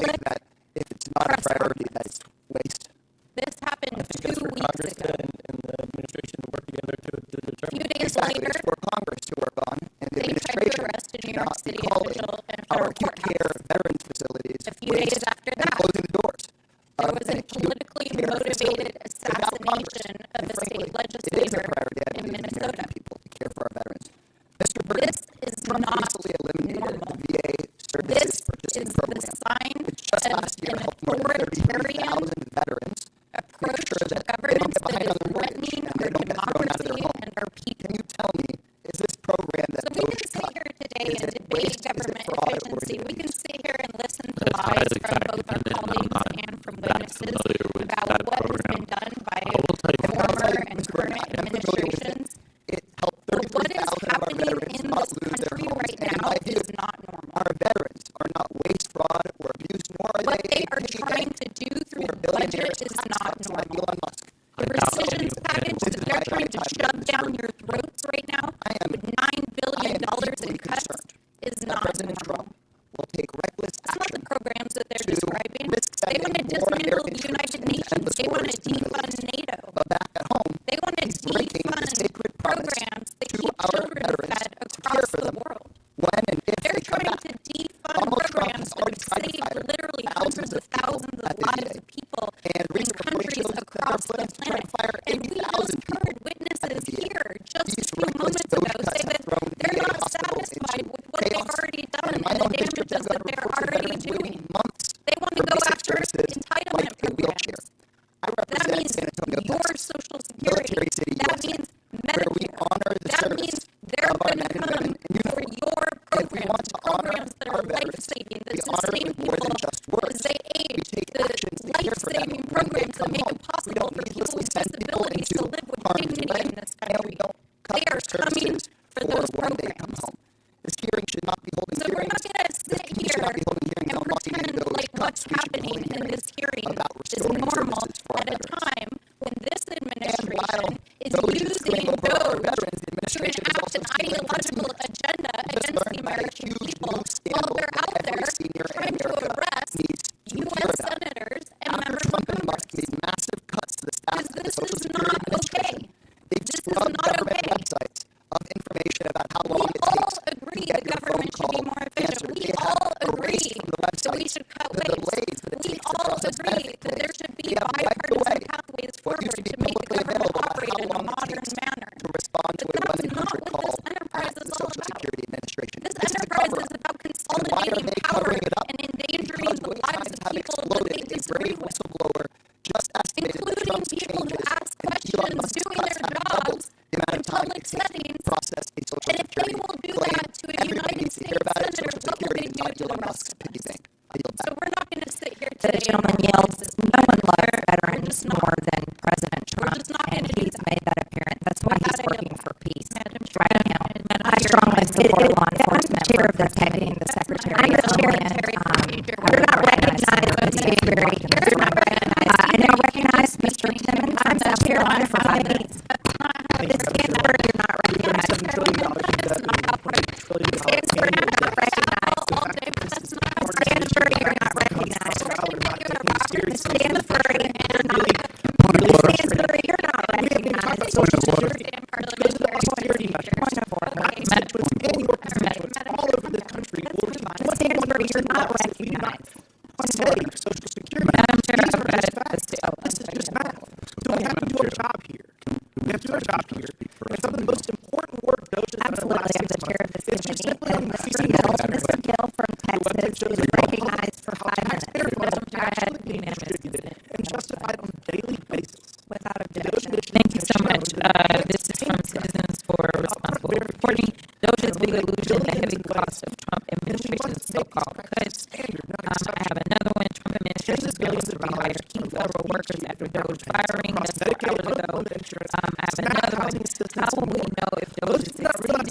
saying that if it's not a priority, that it's waste? This happened 2 weeks ago. And the administration to work together to determine. A few days Exactly. later, It's for Congress to work on, and the they tried to administration arrest a New should York not be City calling official in a our federal acute care courthouse. veterans facilities A few days waste after and that, closing the doors. there was An a acute politically care motivated facility without Congress. assassination of And a frankly, state it is a legislator priority, I in believe, of the Minnesota. American people to care for our veterans. Mr. President, This is Trump not recently eliminated normal. the VA This services is purchasing the program, sign which just of last year an helped more than authoritarian 33,000 veterans make approach sure to that they don't governance get that behind is on their mortgage threatening and they our don't get thrown out of their democracy home. and our people. Can you tell me, is this program that So we DOGE can sit cut, here today is and it debate waste, is it government fraud, or is efficiency. it We can abuse? sit here and listen to That's lies highly from both our fact-dependent. colleagues I'm and from not that witnesses familiar with about that what has program. been done by I will tell you, former and Mr. current Bernard, I'm familiar with it. administrations. It helped But what is 33,000 of our happening veterans in not this lose their country homes. right And in now my view, is not normal. our veterans are not waste, fraud, or abuse, nor are What they they are trying to do through for the budget billionaires is crack not stocks like normal. Elon Musk. The rescissions package that they're trying to shove down your throats right now with $9 billion in cuts is that not President normal. Trump will take reckless It's not the action programs that they're to describing. risk They want to sending more dismantle American the troops United into Nations. endless They want to wars in the Middle defund East. NATO. But back at home, They want to he's breaking the defund sacred promise programs that to keep our children veterans fed to care across for the them world. when and if They're they come trying back. to defund Donald Trump programs has that already have tried to saved fire literally thousands hundreds of of people thousands of at the lives VA. of people And in recent reporting countries shows that they're across the planning to try to planet. fire And we just 80,000 people heard at the witnesses VA. here just a These few reckless moments DOGE ago cuts say have that thrown they're VA not hospitals satisfied into with what they've chaos. already done And in my and the own district, damages I've got that a they're report of already veterans doing. waiting months They want to for go basic after services entitlement like a wheelchair. programs. I That represent means San Antonio, your Texas, Social Security. military city, That USA, means where we Medicare. honor the That service means they're of our going men to and come women in for uniform. your And if we programs, want to honor programs that our are veterans, life-saving, that we honor sustain with more than people just words. as they We aid take the actions to care for them life-saving when they programs that come make home. it We possible don't for people needlessly with send people disabilities to into live with harm's dignity way, in this and we country. don't cut They are their coming services for for those when they come programs. home. This hearing should not be holding So we're hearings. not going to The sit people here should not be holding hearings and on blocking pretend those like cuts. what's We should be happening holding in hearings this hearing about is restoring normal services for our at a veterans. time when this And administration while is DOGE is using screaming over our DOGE veterans, the to administration is enact also an stealing from ideological seniors. agenda We just against the learned about a American huge people new while scandal they're that out every there senior in trying to America arrest needs to hear U.S. about. senators and After members Trump of and Musk Congress. made massive cuts to the staff Because of the this Social is Security not Administration, okay. they This is scrubbed not government okay. websites of information about how We long it all takes agree to get the your phone government should be call more efficient. answered. We They have all erased agree from the that we websites should cut the waste. delays that it We takes to all process agree benefit that there claims. should be They have wiped bipartisan away pathways what forward used to be to make the publicly government available about operate how in a long it modern takes manner. to respond to But a that's 1-800 not what call this enterprise at is the all Social about. Security Administration. This This is a enterprise cover-up. is about And why are consolidating they power covering it up? and endangering Because the wait lives times of have people that exploded. they A disagree brave with, whistleblower just estimated that including Trump's people who changes ask and Elon questions Musk's doing cuts their have doubled jobs the amount in of time public it takes to settings. process a Social And if they Security will do claim. that to a Everybody United needs to hear States about it. senator, Social what will Security they is do not to the Elon rest Musk's of piggy us? bank. I yield back. So we're not going to sit here The today and gentleman pretend yelled, this is no one loves We're veterans just not. more than President We're Trump, just not and going to do he's that. made that apparent. That's why With he's that, I yield working back. for peace. Madam Right now, Madam I Chair, strongly support law I'm enforcement the chair for of this protecting committee. the Secretary I'm the of chair. Homeland. You're not recognized, Ms. Avery. You're not recognized. I now recognize Mr. Timmons from I'm the South chair of Carolina this for 5 committee. minutes. Ms. Ginsburg, you're not recognized. $7 trillion in debt and $20 trillion Ms. Ginsburg, you're not recognized. all day, but that's not how Ms. Ginsburg, you're not recognized. Ms. Ginsburg, you're not. Ms. Ginsburg, you're not recognized. Point of order. all over the country will Ms. Ginsburg, you're not recognized. save Social Security. Madam Chair, These I've are got just it. facts. This is just math. So we have to do our job here. We have to do our job here. And some of the most important work DOGE has done in the Absolutely, last I'm the 6 chair of months this is just committee. simply And Mr. Gill from Texas is recognized for 5 minutes. Madam Chair, actually being distributed and justified on a daily basis. Without The DOGE objection. mission Thank you has so shown much. that This is from Citizens for Responsible Reporting. DOGE's big illusion, the heavy cost of Trump administration's so-called cuts. I have another one. Trump administration's billions to rehire key federal workers after DOGE firing. That's 4 hours ago. I have another one. How will we know if DOGE is succeeding?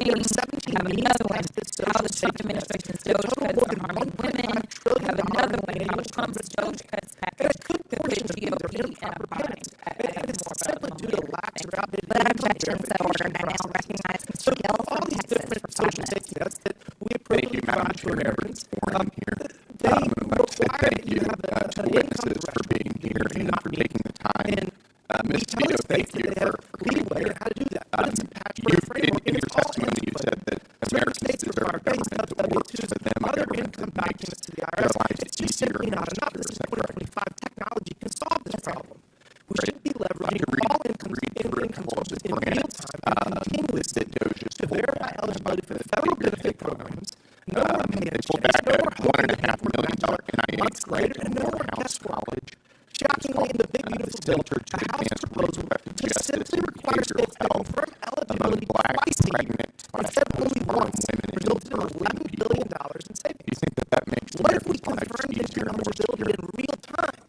I have another one. How the Trump administration's DOGE cuts are harming women. I have another one. How Trump's DOGE cuts package could put GOP in a bind. I have more about it. due to lax or outdated Without objection, so ordered. I now recognize Mr. Gill all from these Texas different for 5 social minutes. safety nets that we appropriately provide to Americans, they require thank you to the witnesses for being here and for taking the time. Ms. Vito, thank you for coming here. In your testimony, you said that Americans deserve a government that works for them, a government that makes their lives easier and more secure. Is that correct? Technology can solve this problem. We should be leveraging Read all income sources in real time and continuously to verify eligibility for federal benefit programs. No more They pulled back a $1.5 million NIH grant and to no more Morehouse guess what? College. Shockingly, in the big beautiful bill, the House proposal just simply requires states to confirm eligibility Black, twice a year pregnant, instead of only once, women resulting in $11 billion in savings. Do you think that makes What if we Americans' lives confirmed easier income and more eligibility secure? in real time?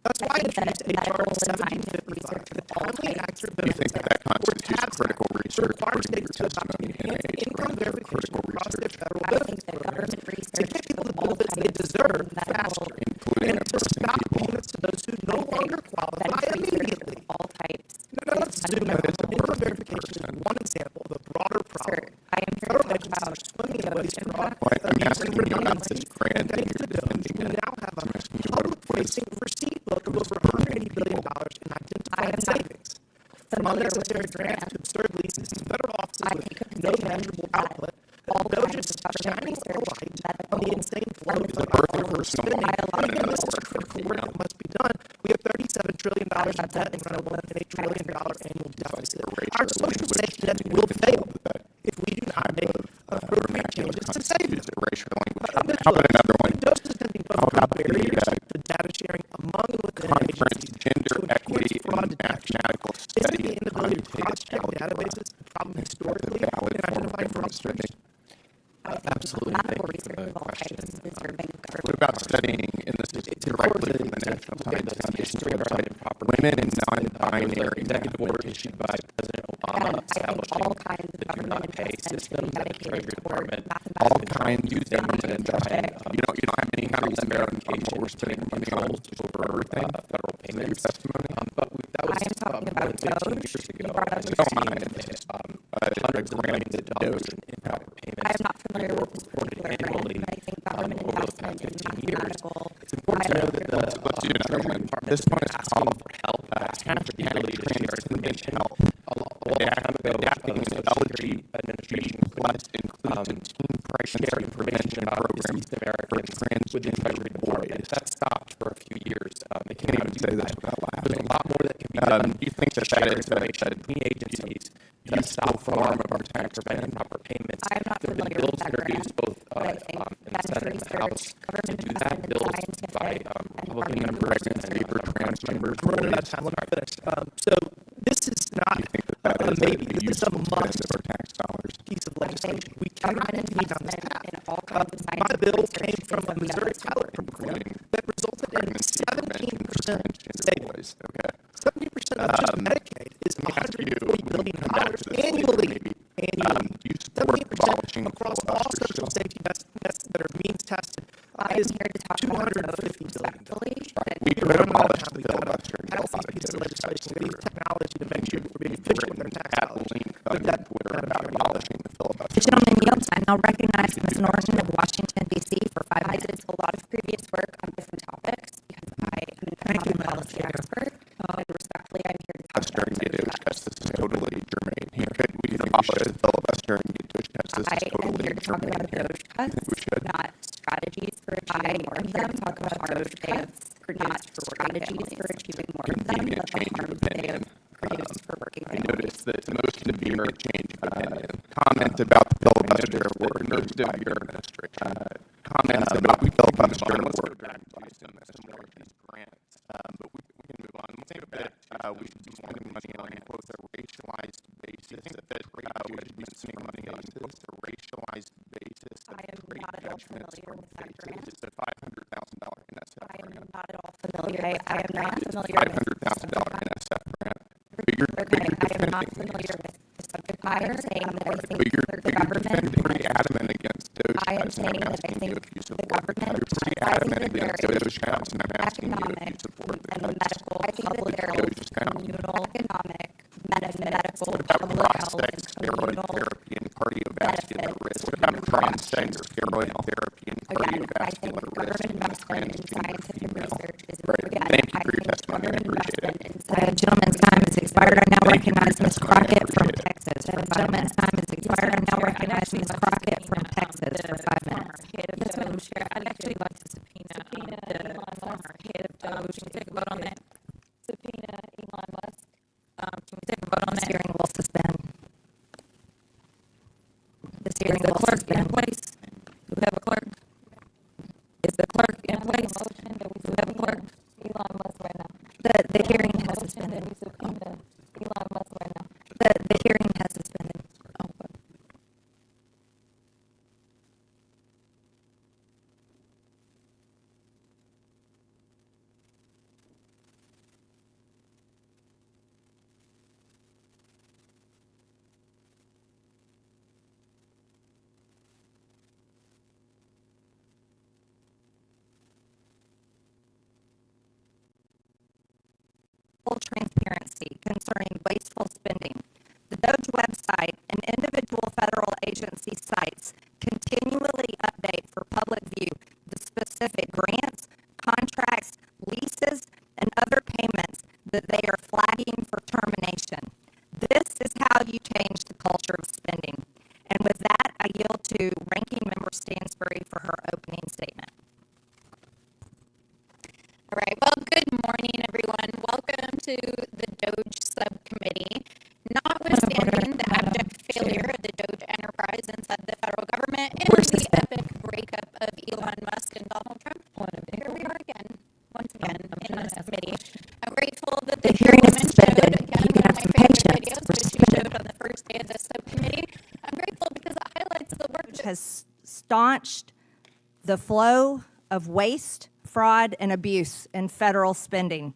That's why I introduced HR medical and scientific 1755, the timely and accurate Do you benefits think that constitutes tax critical to research require according to states your to adopt testimony? enhanced NIH income grant for verification critical across their research, federal I think benefits that programs government to research get people the all benefits they types deserve of faster, including and to oppressing stop people. payments to those who no longer qualify immediately. all types. Now let's zoom out. Income verification is one example of a broader problem. I am here to Federal talk agencies are about swimming in waste fraud, I'm abuse, asking and you about redundancy. this grant And and thanks to you're DOGE, defending we it. now have a I'm asking you public-facing receipt book of over $180 billion in identified savings. From unnecessary grants to absurd leases to federal offices with no measurable output, DOGE is shining a light on the insane flow of spending. And again, this is critical work that must be done. We have $37 trillion in debt and run a $1.8 trillion annual deficit. Our social safety net will fail if we do not make appropriate changes to save them. How about another one? DOGE is going to be barriers to data sharing among and within Conference, agencies gender to equity, enhance fraud and detection. mathematical Isn't study the of inability to quantitative cross-check algebra databases a problem historically valid in form of identifying government fraudsters? spending? absolutely medical research of all types is deserving of What government. about studying, and this is directly from the National Science Foundation's website, women and non-binary executive order issued by President Obama I think all establishing kinds of the do government not pay investment system that the dedicated Treasury toward Department all mathematics. kinds of government investment. You don't have any kind of limit on what verification we're spending money on controls over everything. federal Is that your payments. testimony? But that was I am talking about more than 15 DOGE. years ago. You brought up and the Don't we've mind seen, it. hundreds of millions of dollars DOGE. in improper payments. I am not familiar with this reported particular grant, annually but I think government over the investment past in 15 years. mathematical. It's important to know that the Let's do another one. Department This one is asking called for help, asking for the ability to share information. Health. A long time ago, Adapting the an Social Security Administration Plus includes a teen pregnancy share information prevention about program deceased for Americans with the Treasury Department. boys. That stopped for a few years. They Can't came out even to say do this that. without There's laughing. a lot more that can be done. Do you think to that share that is information a between agencies to useful stop form fraud of our and tax prevent spend? improper payments? I am not There have been familiar bills with that introduced grant, both but I in think the that's Senate and the House research, to government do that. investment in Bills scientific by and Republican government members pregnancy and for trans members. I'm running out of time. Let me finish. So this is not Do you think that a is maybe. a This is a useful spend must of our tax dollars? piece of I think legislation. We cannot government continue down this investment path. in all kinds of My scientific bill research came from is a Missouri pilot program that resulted in 17% savings. Okay. 70% of just Medicaid is $140 billion annually. You support 17% abolishing across all filibuster social still? safety nets that are means tested I is am here to talk about $250 DOGE billion. respectfully. We We're could running out of abolish time. the We gotta filibuster and get a pass lot these pieces of of legislation. We through. use technology to make sure we're being efficient with our tax At dollars. link But on that, Twitter Madam about Chair, abolishing the filibuster. The gentleman yields. I now recognize Ms. Norton of Washington, D.C. for 5 minutes. I did a lot of previous work on different topics because I am an economic policy expert. And respectfully, I'm here to talk about Filibustering the DOGE. DOGE test is totally germane here. We can abolish the filibustering the DOGE test is I am totally here to talk germane about here. DOGE I think we cuts, should. not strategies for achieving more of them. Talk about DOGE cuts, not strategies for achieving more of them, but the harms they have produced for working I families. noticed that the most severe change of opinion. Comments about the filibuster were most severe administration. Comments about the filibuster were dragged by some more of these grants. But we can move on. I think that we should be spending money on quote a racialized basis. I think that we should be spending money on quote a racialized basis. I am not at all familiar with that grant. It's a $500,000 NSF I am grant. not at all familiar. I am not familiar with $500,000 NSF grant. But you're Okay, I am not defending familiar with the subject matter, saying that I think But you're the government, pretty adamant against DOGE I am cuts, and I'm saying that I asking you think if you the support government, You're pretty I think adamant that there against is DOGE cuts, and I'm asking you if you economic support the and cuts. medical, public health, DOGE cuts. communal economic benefits, What about public health, prostate and steroid communal. therapy and cardiovascular benefits. risk? What about prostate steroid therapy and Again, I think cardiovascular risk government in investment in transgender Can we take a vote on that? Subpoena Elon Musk. Can we take a vote on that? This hearing will suspend. This Is hearing the will clerk in suspend. place? Do we have a clerk? Is the clerk in place? Do we have a clerk? Elon Musk right now. The hearing has suspended. Elon Musk right now. The hearing has suspended. Full transparency concerning wasteful spending. The DOGE website and individual federal agency sites continually update for public view the specific grants, contracts, leases, and other payments that they are flagging for termination. This is how you change the culture of spending. And with that, I yield to Ranking Member Stansbury for her opening statement. All right. Well, good morning, everyone. Welcome to the DOGE subcommittee. Notwithstanding the abject failure of the DOGE enterprise inside the federal government and the epic breakup of Elon Musk and Donald Trump, here we are again, once again, in this committee. I'm grateful that the hearing is Chairwoman suspended. showed again You can one have of my some favorite patience. videos, We're which she suspended. showed on the first day of the subcommittee. I'm grateful because it highlights the work that Has staunched the flow of waste, fraud, and abuse in federal spending.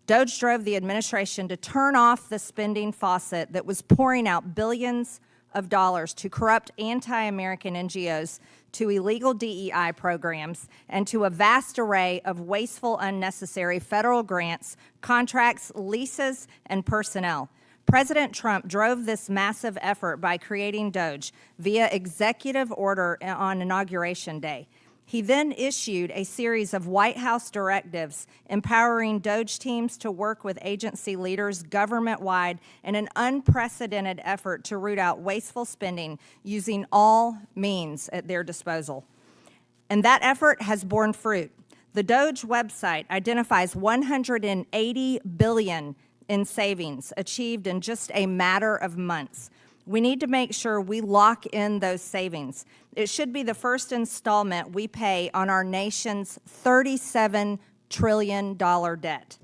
DOGE drove the administration to turn off the spending faucet that was pouring out billions of dollars to corrupt anti-American NGOs, to illegal DEI programs, and to a vast array of wasteful, unnecessary federal grants, contracts, leases, and personnel. President Trump drove this massive effort by creating DOGE via executive order on Inauguration Day. He then issued a series of White House directives empowering DOGE teams to work with agency leaders government-wide in an unprecedented effort to root out wasteful spending using all means at their disposal. And that effort has borne fruit. The DOGE website identifies $180 billion in savings achieved in just a matter of months. We need to make sure we lock in those savings. It should be the first installment we pay on our nation's $37 trillion debt.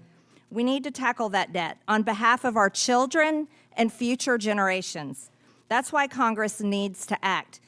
We need to tackle that debt on behalf of our children and future generations. That's why Congress needs to act.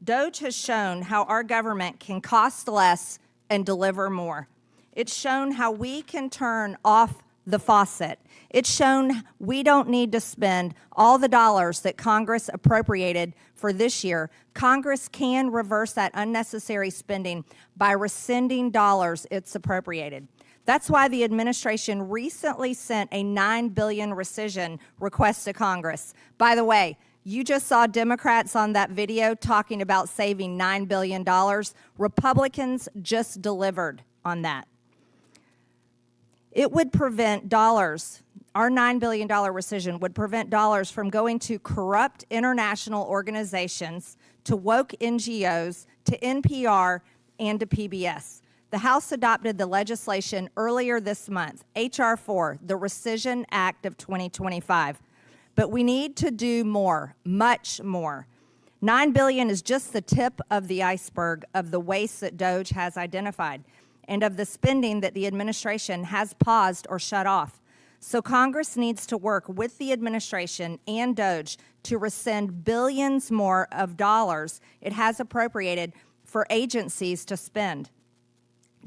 DOGE has shown how our government can cost less and deliver more. It's shown how we can turn off the faucet. It's shown we don't need to spend all the dollars that Congress appropriated for this year. Congress can reverse that unnecessary spending by rescinding dollars it's appropriated. That's why the administration recently sent a $9 billion rescission request to Congress. By the way, you just saw Democrats on that video talking about saving $9 billion. Republicans just delivered on that. It would prevent dollars, our $9 billion rescission would prevent dollars from going to corrupt international organizations, to woke NGOs, to NPR, and to PBS. The House adopted the legislation earlier this month, H.R. 4, the Rescission Act of 2025. But we need to do more, much more. $9 billion is just the tip of the iceberg of the waste that DOGE has identified, and of the spending that the administration has paused or shut off. So Congress needs to work with the administration and DOGE to rescind billions more of dollars it has appropriated for agencies to spend.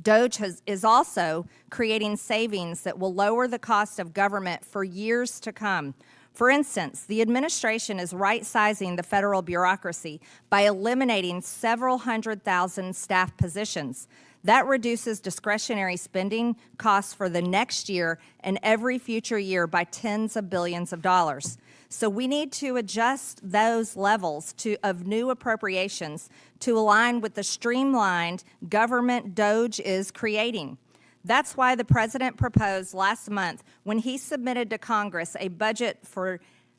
DOGE is also creating savings that will lower the cost of government for years to come. For instance, the administration is right-sizing the federal bureaucracy by eliminating several 100,000 staff positions. That reduces discretionary spending costs for the next year and every future year by tens of billions of dollars. So we need to adjust those levels of new appropriations to align with the streamlined government DOGE is creating. That's why the president proposed last month, when he submitted to Congress a budget for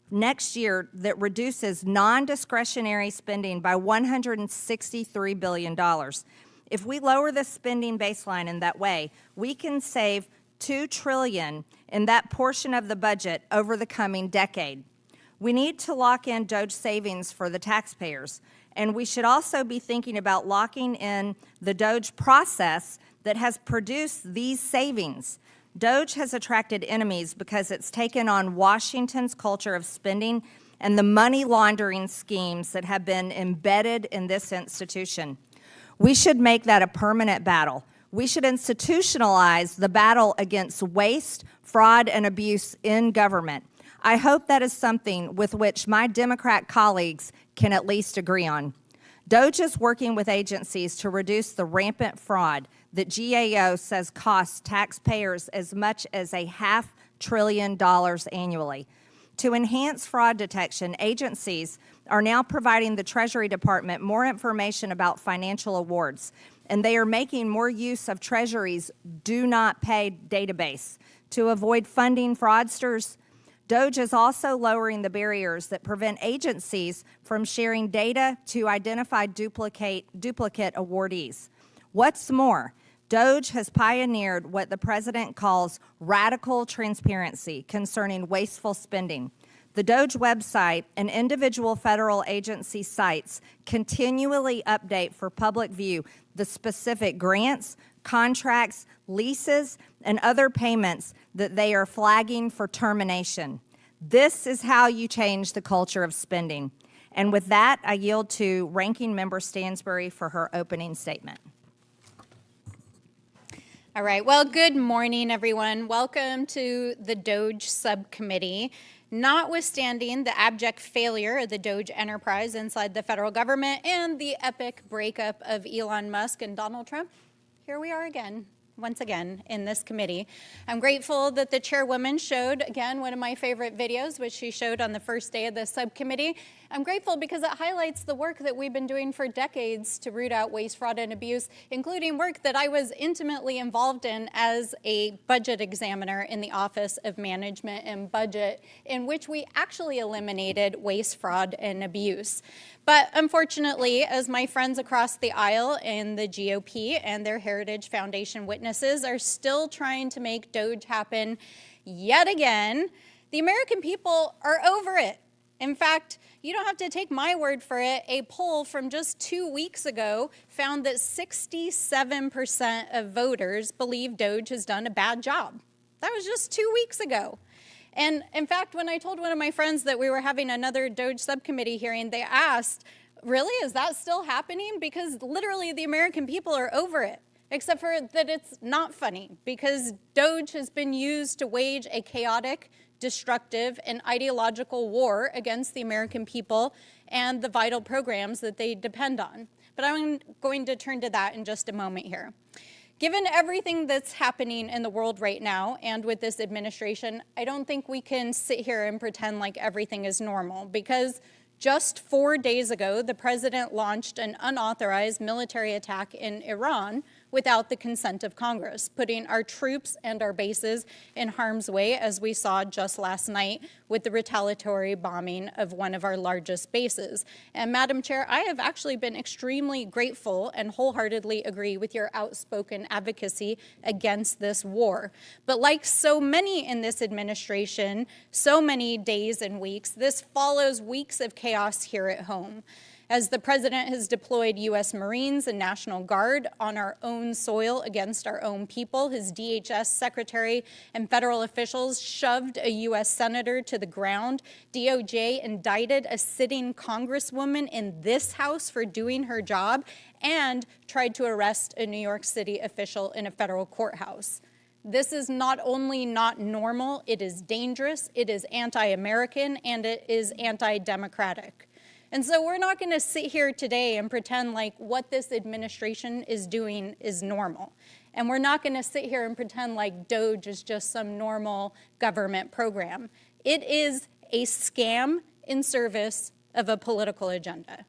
next year that reduces non-discretionary spending by $163 billion. If we lower the spending baseline in that way, we can save $2 trillion in that portion of the budget over the coming decade. We need to lock in DOGE savings for the taxpayers, and we should also be thinking about locking in the DOGE process that has produced these savings. DOGE has attracted enemies because it's taken on Washington's culture of spending and the money laundering schemes that have been embedded in this institution. We should make that a permanent battle. We should institutionalize the battle against waste, fraud, and abuse in government. I hope that is something with which my Democrat colleagues can at least agree on. DOGE is working with agencies to reduce the rampant fraud that GAO says costs taxpayers as much as $500 billion annually. To enhance fraud detection, agencies are now providing the Treasury Department more information about financial awards, and they are making more use of Treasury's Do Not Pay database to avoid funding fraudsters. DOGE is also lowering the barriers that prevent agencies from sharing data to identify duplicate awardees. What's more, DOGE has pioneered what the president calls radical transparency concerning wasteful spending. The DOGE website and individual federal agency sites continually update for public view the specific grants, contracts, leases, and other payments that they are flagging for termination. This is how you change the culture of spending. And with that, I yield to Ranking Member Stansbury for her opening statement. All right, well, good morning, everyone. Welcome to the DOGE subcommittee. Notwithstanding the abject failure of the DOGE enterprise inside the federal government and the epic breakup of Elon Musk and Donald Trump, here we are again, once again, in this committee. I'm grateful that the chairwoman showed, again, one of my favorite videos, which she showed on the first day of the subcommittee. I'm grateful because it highlights the work that we've been doing for decades to root out waste, fraud, and abuse, including work that I was intimately involved in as a budget examiner in the Office of Management and Budget, in which we actually eliminated waste, fraud, and abuse. But unfortunately, as my friends across the aisle in the GOP and their Heritage Foundation witnesses are still trying to make DOGE happen yet again, the American people are over it. In fact, you don't have to take my word for it. A poll from just 2 weeks ago found that 67% of voters believe DOGE has done a bad job. That was just 2 weeks ago. And in fact, when I told one of my friends that we were having another DOGE subcommittee hearing, they asked, really, is that still happening? Because literally the American people are over it, except for that it's not funny, because DOGE has been used to wage a chaotic, destructive, and ideological war against the American people and the vital programs that they depend on. But I'm going to turn to that in just a moment here. Given everything that's happening in the world right now and with this administration, I don't think we can sit here and pretend like everything is normal, because just 4 days ago, the president launched an unauthorized military attack in Iran without the consent of Congress, putting our troops and our bases in harm's way, as we saw just last night with the retaliatory bombing of one of our largest bases. And Madam Chair, I have actually been extremely grateful and wholeheartedly agree with your outspoken advocacy against this war. But like so many in this administration, so many days and weeks, this follows weeks of chaos here at home. As the president has deployed U.S. Marines and National Guard on our own soil against our own people, his DHS secretary and federal officials shoved a U.S. senator to the ground, DOJ indicted a sitting congresswoman in this House for doing her job, and tried to arrest a New York City official in a federal courthouse. This is not only not normal, it is dangerous, it is anti-American, and it is anti-democratic. And so we're not going to sit here today and pretend like what this administration is doing is normal. And we're not going to sit here and pretend like DOGE is just some normal government program. It is a scam in service of a political agenda.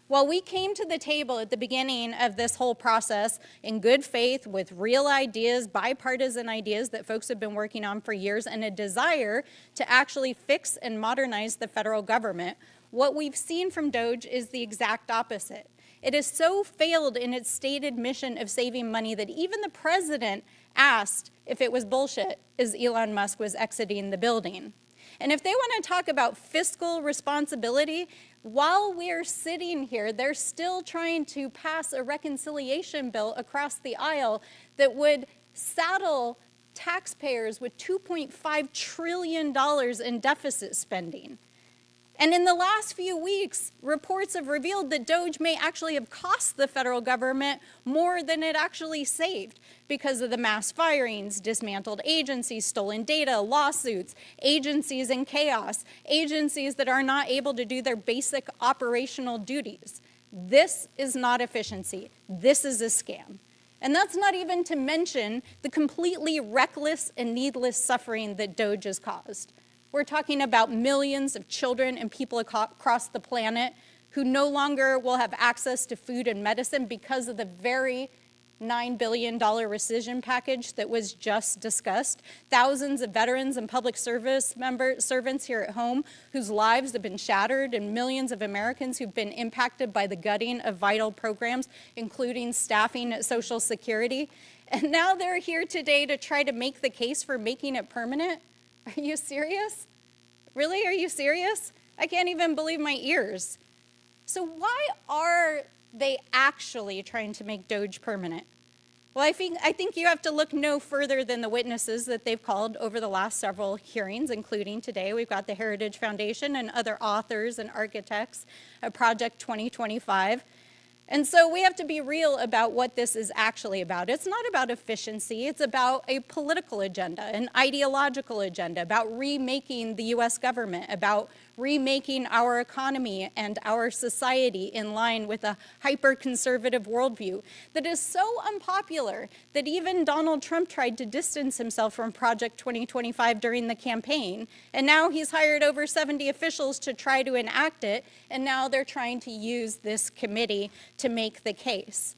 While we came to the table at the beginning of this whole process in good faith with real ideas, bipartisan ideas that folks have been working on for years, and a desire to actually fix and modernize the federal government, what we've seen from DOGE is the exact opposite. It has so failed in its stated mission of saving money that even the president asked if it was bullshit as Elon Musk was exiting the building. And if they want to talk about fiscal responsibility, while we're sitting here, they're still trying to pass a reconciliation bill across the aisle that would saddle taxpayers with $2.5 trillion in deficit spending. And in the last few weeks, reports have revealed that DOGE may actually have cost the federal government more than it actually saved because of the mass firings, dismantled agencies, stolen data, lawsuits, agencies in chaos, agencies that are not able to do their basic operational duties. This is not efficiency. This is a scam. And that's not even to mention the completely reckless and needless suffering that DOGE has caused. We're talking about millions of children and people across the planet who no longer will have access to food and medicine because of the very $9 billion rescission package that was just discussed. Thousands of veterans and public service servants here at home whose lives have been shattered, and millions of Americans who've been impacted by the gutting of vital programs, including staffing at Social Security. And now they're here today to try to make the case for making it permanent. Are you serious? Really? Are you serious? I can't even believe my ears. So why are they actually trying to make DOGE permanent? Well, I think you have to look no further than the witnesses that they've called over the last several hearings, including today. We've got the Heritage Foundation and other authors and architects of Project 2025. And so we have to be real about what this is actually about. It's not about efficiency. It's about a political agenda, an ideological agenda, about remaking the U.S. government, about remaking our economy and our society in line with a hyper-conservative worldview that is so unpopular that even Donald Trump tried to distance himself from Project 2025 during the campaign. And now he's hired over 70 officials to try to enact it, and now they're trying to use this committee to make the case.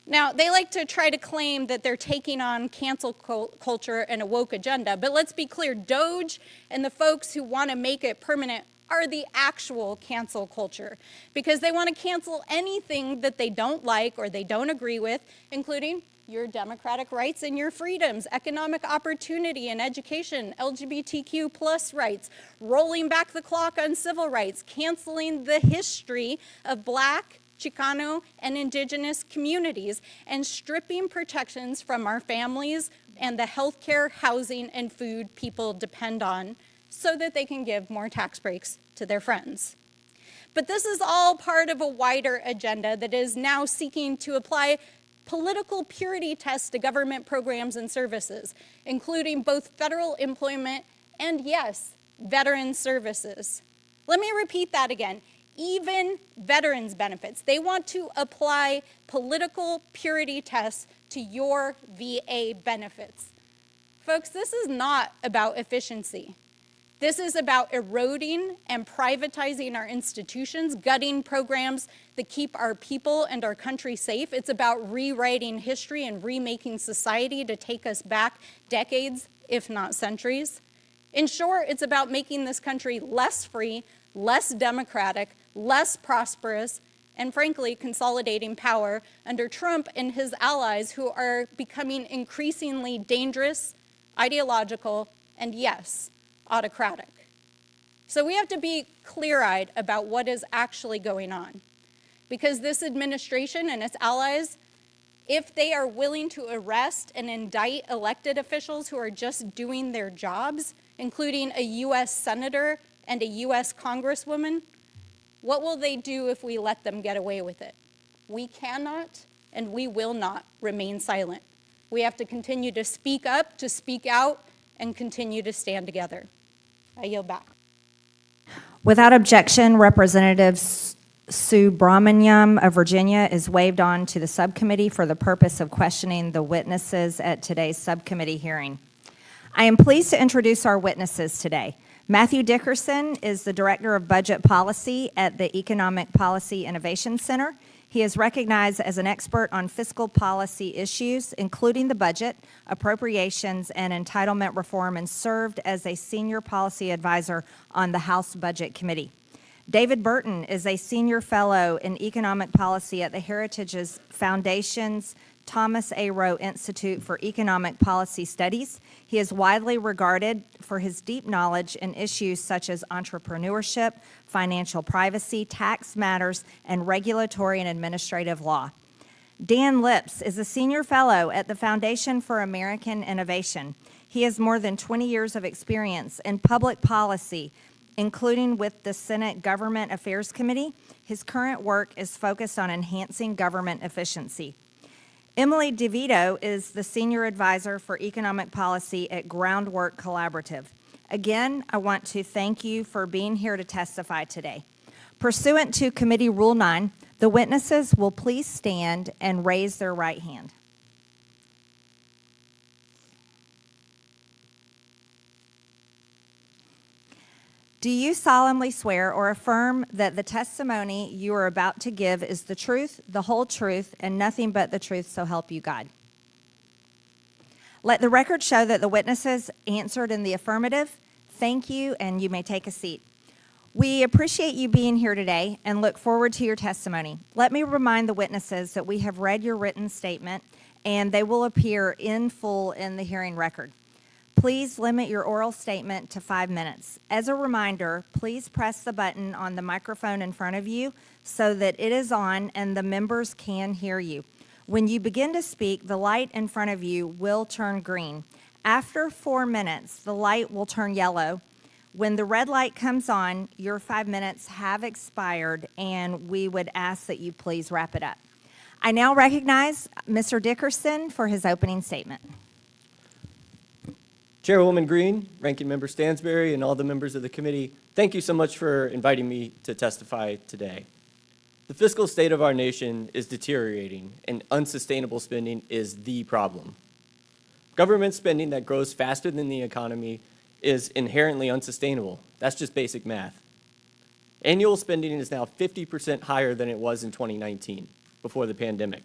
Now, they like to try to claim that they're taking on cancel culture and a woke agenda, but let's be clear, DOGE and the folks who want to make it permanent are the actual cancel culture, because they want to cancel anything that they don't like or they don't agree with, including your democratic rights and your freedoms, economic opportunity and education, LGBTQ plus rights, rolling back the clock on civil rights, canceling the history of Black, Chicano, and Indigenous communities, and stripping protections from our families and the healthcare, housing, and food people depend on so that they can give more tax breaks to their friends. But this is all part of a wider agenda that is now seeking to apply political purity tests to government programs and services, including both federal employment and, yes, veteran services. Let me repeat that again. Even veterans benefits. They want to apply political purity tests to your VA benefits. Folks, this is not about efficiency. This is about eroding and privatizing our institutions, gutting programs that keep our people and our country safe. It's about rewriting history and remaking society to take us back decades, if not centuries. In short, it's about making this country less free, less democratic, less prosperous, and frankly, consolidating power under Trump and his allies, who are becoming increasingly dangerous, ideological, and yes, autocratic. So we have to be clear-eyed about what is actually going on, because this administration and its allies, if they are willing to arrest and indict elected officials who are just doing their jobs, including a U.S. senator and a U.S. congresswoman, what will they do if we let them get away with it? We cannot and we will not remain silent. We have to continue to speak up, to speak out, and continue to stand together. I yield back. Without objection, Representative Sue Brahmanyam of Virginia is waived on to the subcommittee for the purpose of questioning the witnesses at today's subcommittee hearing. I am pleased to introduce our witnesses today. Matthew Dickerson is the Director of Budget Policy at the Economic Policy Innovation Center. He is recognized as an expert on fiscal policy issues, including the budget, appropriations, and entitlement reform, and served as a senior policy advisor on the House Budget Committee. David Burton is a senior fellow in economic policy at the Heritage Foundation's Thomas A. Rowe Institute for Economic Policy Studies. He is widely regarded for his deep knowledge in issues such as entrepreneurship, financial privacy, tax matters, and regulatory and administrative law. Dan Lips is a senior fellow at the Foundation for American Innovation. He has more than 20 years of experience in public policy, including with the Senate Government Affairs Committee. His current work is focused on enhancing government efficiency. Emily DeVito is the Senior Advisor for Economic Policy at Groundwork Collaborative. Again, I want to thank you for being here to testify today. Pursuant to Committee Rule 9, the witnesses will please stand and raise their right hand. Do you solemnly swear or affirm that the testimony you are about to give is the truth, the whole truth, and nothing but the truth, so help you God? Let the record show that the witnesses answered in the affirmative. Thank you, and you may take a seat. We appreciate you being here today and look forward to your testimony. Let me remind the witnesses that we have read your written statement, and they will appear in full in the hearing record. Please limit your oral statement to 5 minutes. As a reminder, please press the button on the microphone in front of you so that it is on and the members can hear you. When you begin to speak, the light in front of you will turn green. After 4 minutes, the light will turn yellow. When the red light comes on, your 5 minutes have expired, and we would ask that you please wrap it up. I now recognize Mr. Dickerson for his opening statement. Chairwoman Greene, Ranking Member Stansberry, and all the members of the committee, thank you so much for inviting me to testify today. The fiscal state of our nation is deteriorating, and unsustainable spending is the problem. Government spending that grows faster than the economy is inherently unsustainable. That's just basic math. Annual spending is now 50% higher than it was in 2019, before the pandemic.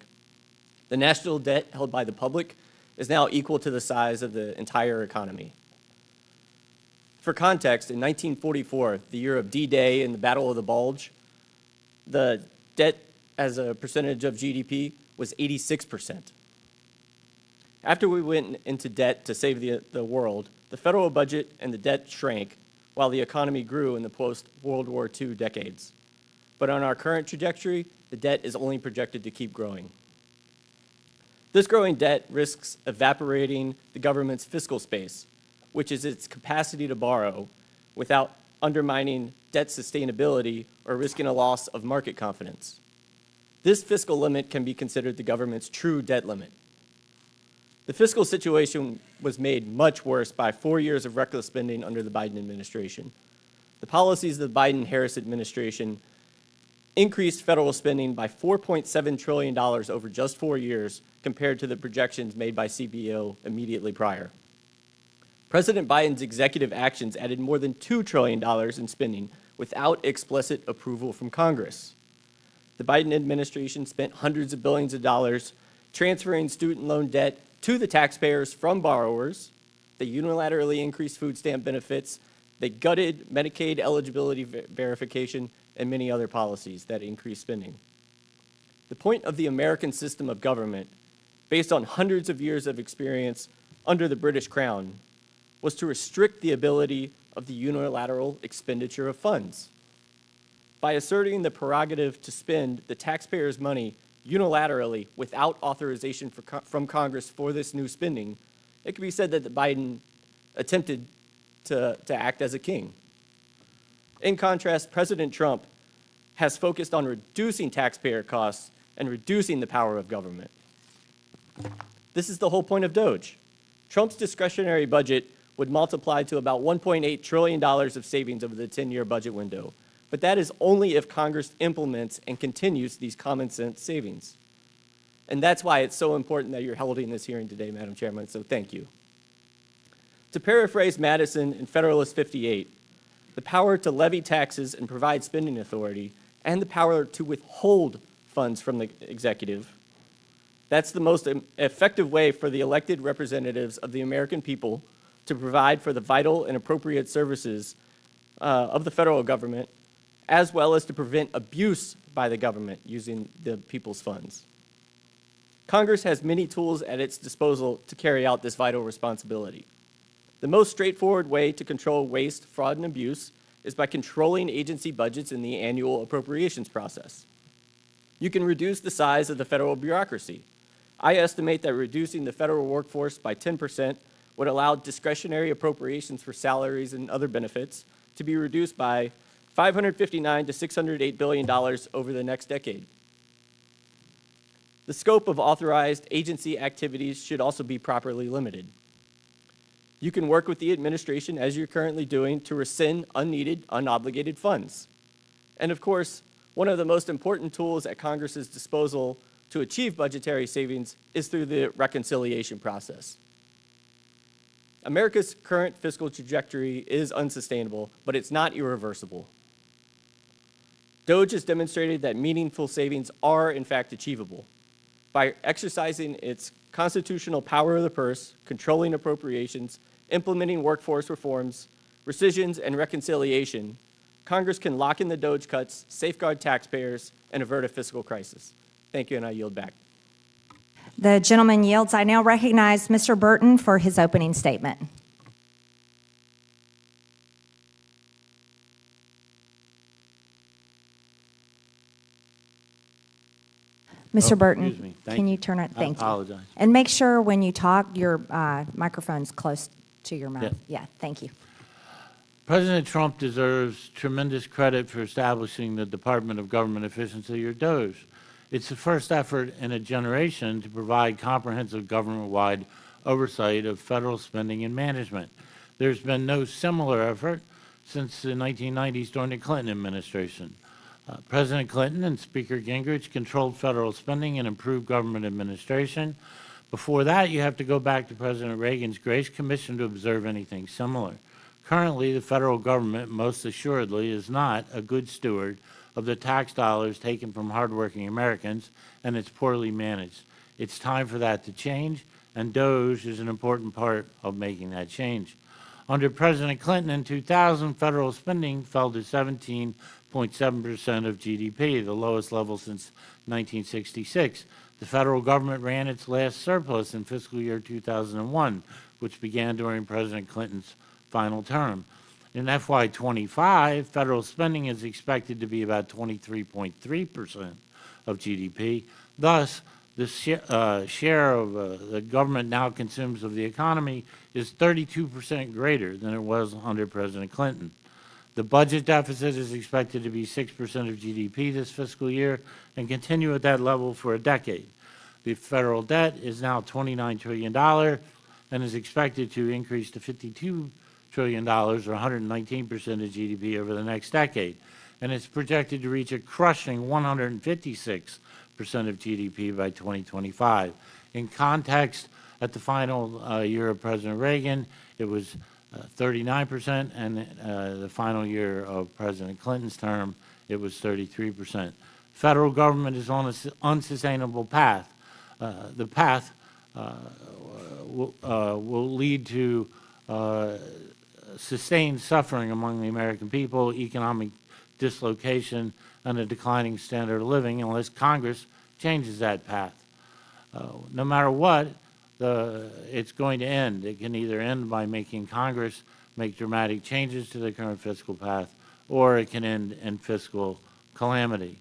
The national debt held by the public is now equal to the size of the entire economy. For context, in 1944, the year of D-Day and the Battle of the Bulge, the debt as a percentage of GDP was 86%. After we went into debt to save the world, the federal budget and the debt shrank while the economy grew in the post-World War II decades. But on our current trajectory, the debt is only projected to keep growing. This growing debt risks evaporating the government's fiscal space, which is its capacity to borrow, without undermining debt sustainability or risking a loss of market confidence. This fiscal limit can be considered the government's true debt limit. The fiscal situation was made much worse by 4 years of reckless spending under the Biden administration. The policies of the Biden-Harris administration increased federal spending by $4.7 trillion over just 4 years compared to the projections made by CBO immediately prior. President Biden's executive actions added more than $2 trillion in spending without explicit approval from Congress. The Biden administration spent hundreds of billions of dollars transferring student loan debt to the taxpayers from borrowers. They unilaterally increased food stamp benefits. They gutted Medicaid eligibility verification and many other policies that increase spending. The point of the American system of government, based on hundreds of years of experience under the British Crown, was to restrict the ability of the unilateral expenditure of funds. By asserting the prerogative to spend the taxpayers' money unilaterally without authorization from Congress for this new spending, it could be said that Biden attempted to act as a king. In contrast, President Trump has focused on reducing taxpayer costs and reducing the power of government. This is the whole point of DOGE. Trump's discretionary budget would multiply to about $1.8 trillion of savings over the 10-year budget window. But that is only if Congress implements and continues these common sense savings. And that's why it's so important that you're holding this hearing today, Madam Chairman, so thank you. To paraphrase Madison in Federalist 58, the power to levy taxes and provide spending authority, and the power to withhold funds from the executive, that's the most effective way for the elected representatives of the American people to provide for the vital and appropriate services of the federal government as well as to prevent abuse by the government using the people's funds. Congress has many tools at its disposal to carry out this vital responsibility. The most straightforward way to control waste, fraud, and abuse is by controlling agency budgets in the annual appropriations process. You can reduce the size of the federal bureaucracy. I estimate that reducing the federal workforce by 10% would allow discretionary appropriations for salaries and other benefits to be reduced by $559 to $608 billion over the next decade. The scope of authorized agency activities should also be properly limited. You can work with the administration, as you're currently doing, to rescind unneeded, unobligated funds. And of course, one of the most important tools at Congress's disposal to achieve budgetary savings is through the reconciliation process. America's current fiscal trajectory is unsustainable, but it's not irreversible. DOGE has demonstrated that meaningful savings are, in fact, achievable. By exercising its constitutional power of the purse, controlling appropriations, implementing workforce reforms, rescissions, and reconciliation, Congress can lock in the DOGE cuts, safeguard taxpayers, and avert a fiscal crisis. Thank you, and I yield back. The gentleman yields. I now recognize Mr. Burton for his opening statement. Mr. Burton, excuse me. Thank can you. you turn it? I Thank you. apologize. And make sure when you talk, your microphone's close to your mouth. Yeah. Yeah, thank you. President Trump deserves tremendous credit for establishing the Department of Government Efficiency, or DOGE. It's the first effort in a generation to provide comprehensive government-wide oversight of federal spending and management. There's been no similar effort since the 1990s during the Clinton administration. President Clinton and Speaker Gingrich controlled federal spending and improved government administration. Before that, you have to go back to President Reagan's Grace Commission to observe anything similar. Currently, the federal government, most assuredly, is not a good steward of the tax dollars taken from hardworking Americans, and it's poorly managed. It's time for that to change, and DOGE is an important part of making that change. Under President Clinton in 2000, federal spending fell to 17.7% of GDP, the lowest level since 1966. The federal government ran its last surplus in fiscal year 2001, which began during President Clinton's final term. In FY25, federal spending is expected to be about 23.3% of GDP. Thus, the share of the government now consumes of the economy is 32% greater than it was under President Clinton. The budget deficit is expected to be 6% of GDP this fiscal year and continue at that level for a decade. The federal debt is now $29 trillion and is expected to increase to $52 trillion, or 119% of GDP over the next decade. And it's projected to reach a crushing 156% of GDP by 2025. In context, at the final year of President Reagan, it was 39%, and the final year of President Clinton's term, it was 33%. Federal government is on an unsustainable path. The path will lead to sustained suffering among the American people, economic dislocation, and a declining standard of living unless Congress changes that path. No matter what, it's going to end. It can either end by making Congress make dramatic changes to the current fiscal path, or it can end in fiscal calamity.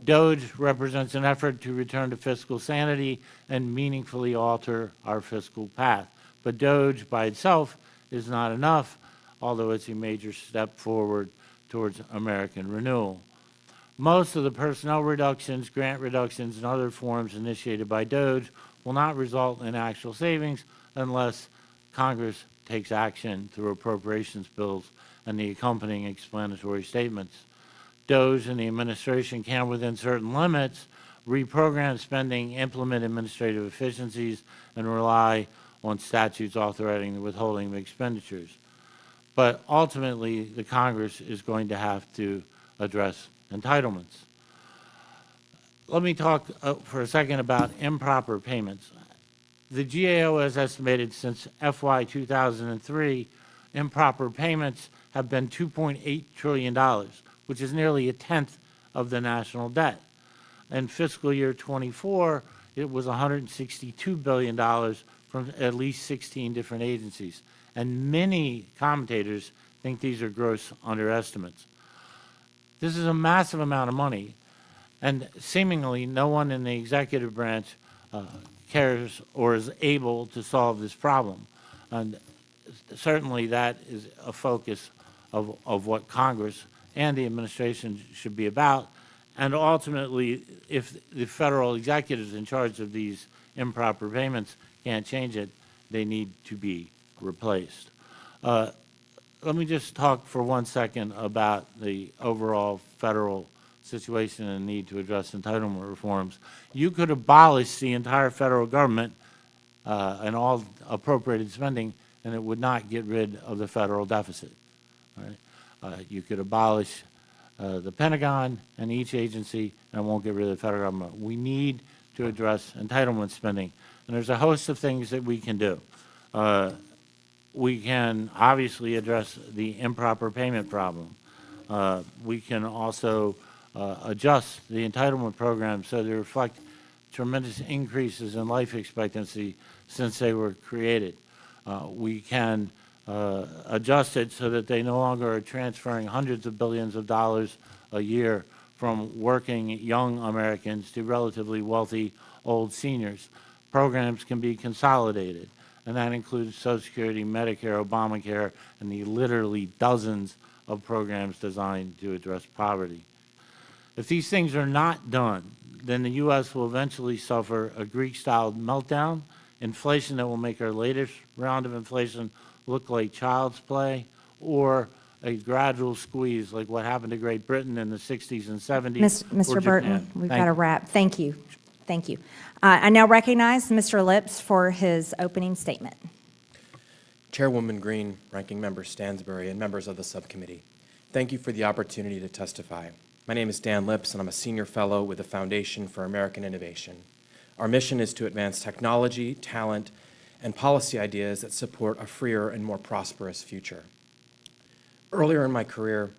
DOGE represents an effort to return to fiscal sanity and meaningfully alter our fiscal path. But DOGE by itself is not enough, although it's a major step forward towards American renewal. Most of the personnel reductions, grant reductions, and other forms initiated by DOGE will not result in actual savings unless Congress takes action through appropriations bills and the accompanying explanatory statements. DOGE and the administration can, within certain limits, reprogram spending, implement administrative efficiencies, and rely on statutes authorizing the withholding of expenditures. But ultimately, the Congress is going to have to address entitlements. Let me talk for a second about improper payments. The GAO has estimated since FY 2003, improper payments have been $2.8 trillion, which is nearly a tenth of the national debt. In fiscal year '24, it was $162 billion from at least 16 different agencies. And many commentators think these are gross underestimates. This is a massive amount of money, and seemingly no one in the executive branch cares or is able to solve this problem. And certainly that is a focus of what Congress and the administration should be about. And ultimately, if the federal executives in charge of these improper payments can't change it, they need to be replaced. Let me just talk for 1 second about the overall federal situation and need to address entitlement reforms. You could abolish the entire federal government and all appropriated spending, and it would not get rid of the federal deficit. Right? You could abolish the Pentagon and each agency, and it won't get rid of the federal government. We need to address entitlement spending, and there's a host of things that we can do. We can obviously address the improper payment problem. We can also adjust the entitlement program so they reflect tremendous increases in life expectancy since they were created. We can adjust it so that they no longer are transferring hundreds of billions of dollars a year from working young Americans to relatively wealthy old seniors. Programs can be consolidated, and that includes Social Security, Medicare, Obamacare, and the literally dozens of programs designed to address poverty. If these things are not done, then the U.S. will eventually suffer a Greek-style meltdown, inflation that will make our latest round of inflation look like child's play, or a gradual squeeze like what happened to Great Britain in the 60s and 70s. Mr. or Burton, Japan. we've Thank got to you. wrap. Thank you. Thank you. I now recognize Mr. Lips for his opening statement. Chairwoman Greene, Ranking Member Stansbury, and members of the subcommittee, thank you for the opportunity to testify. My name is Dan Lips, and I'm a senior fellow with the Foundation for American Innovation. Our mission is to advance technology, talent, and policy ideas that support a freer and more prosperous future. Earlier in my career,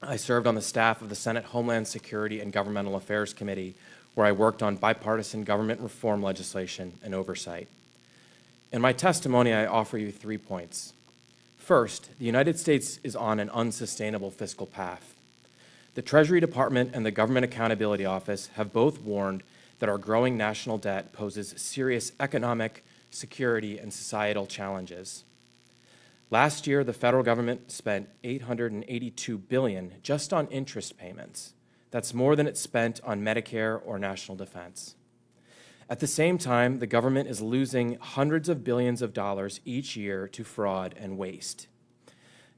I served on the staff of the Senate Homeland Security and Governmental Affairs Committee, where I worked on bipartisan government reform legislation and oversight. In my testimony, I offer you 3 points. First, the United States is on an unsustainable fiscal path. The Treasury Department and the Government Accountability Office have both warned that our growing national debt poses serious economic, security, and societal challenges. Last year, the federal government spent $882 billion just on interest payments. That's more than it spent on Medicare or national defense. At the same time, the government is losing hundreds of billions of dollars each year to fraud and waste.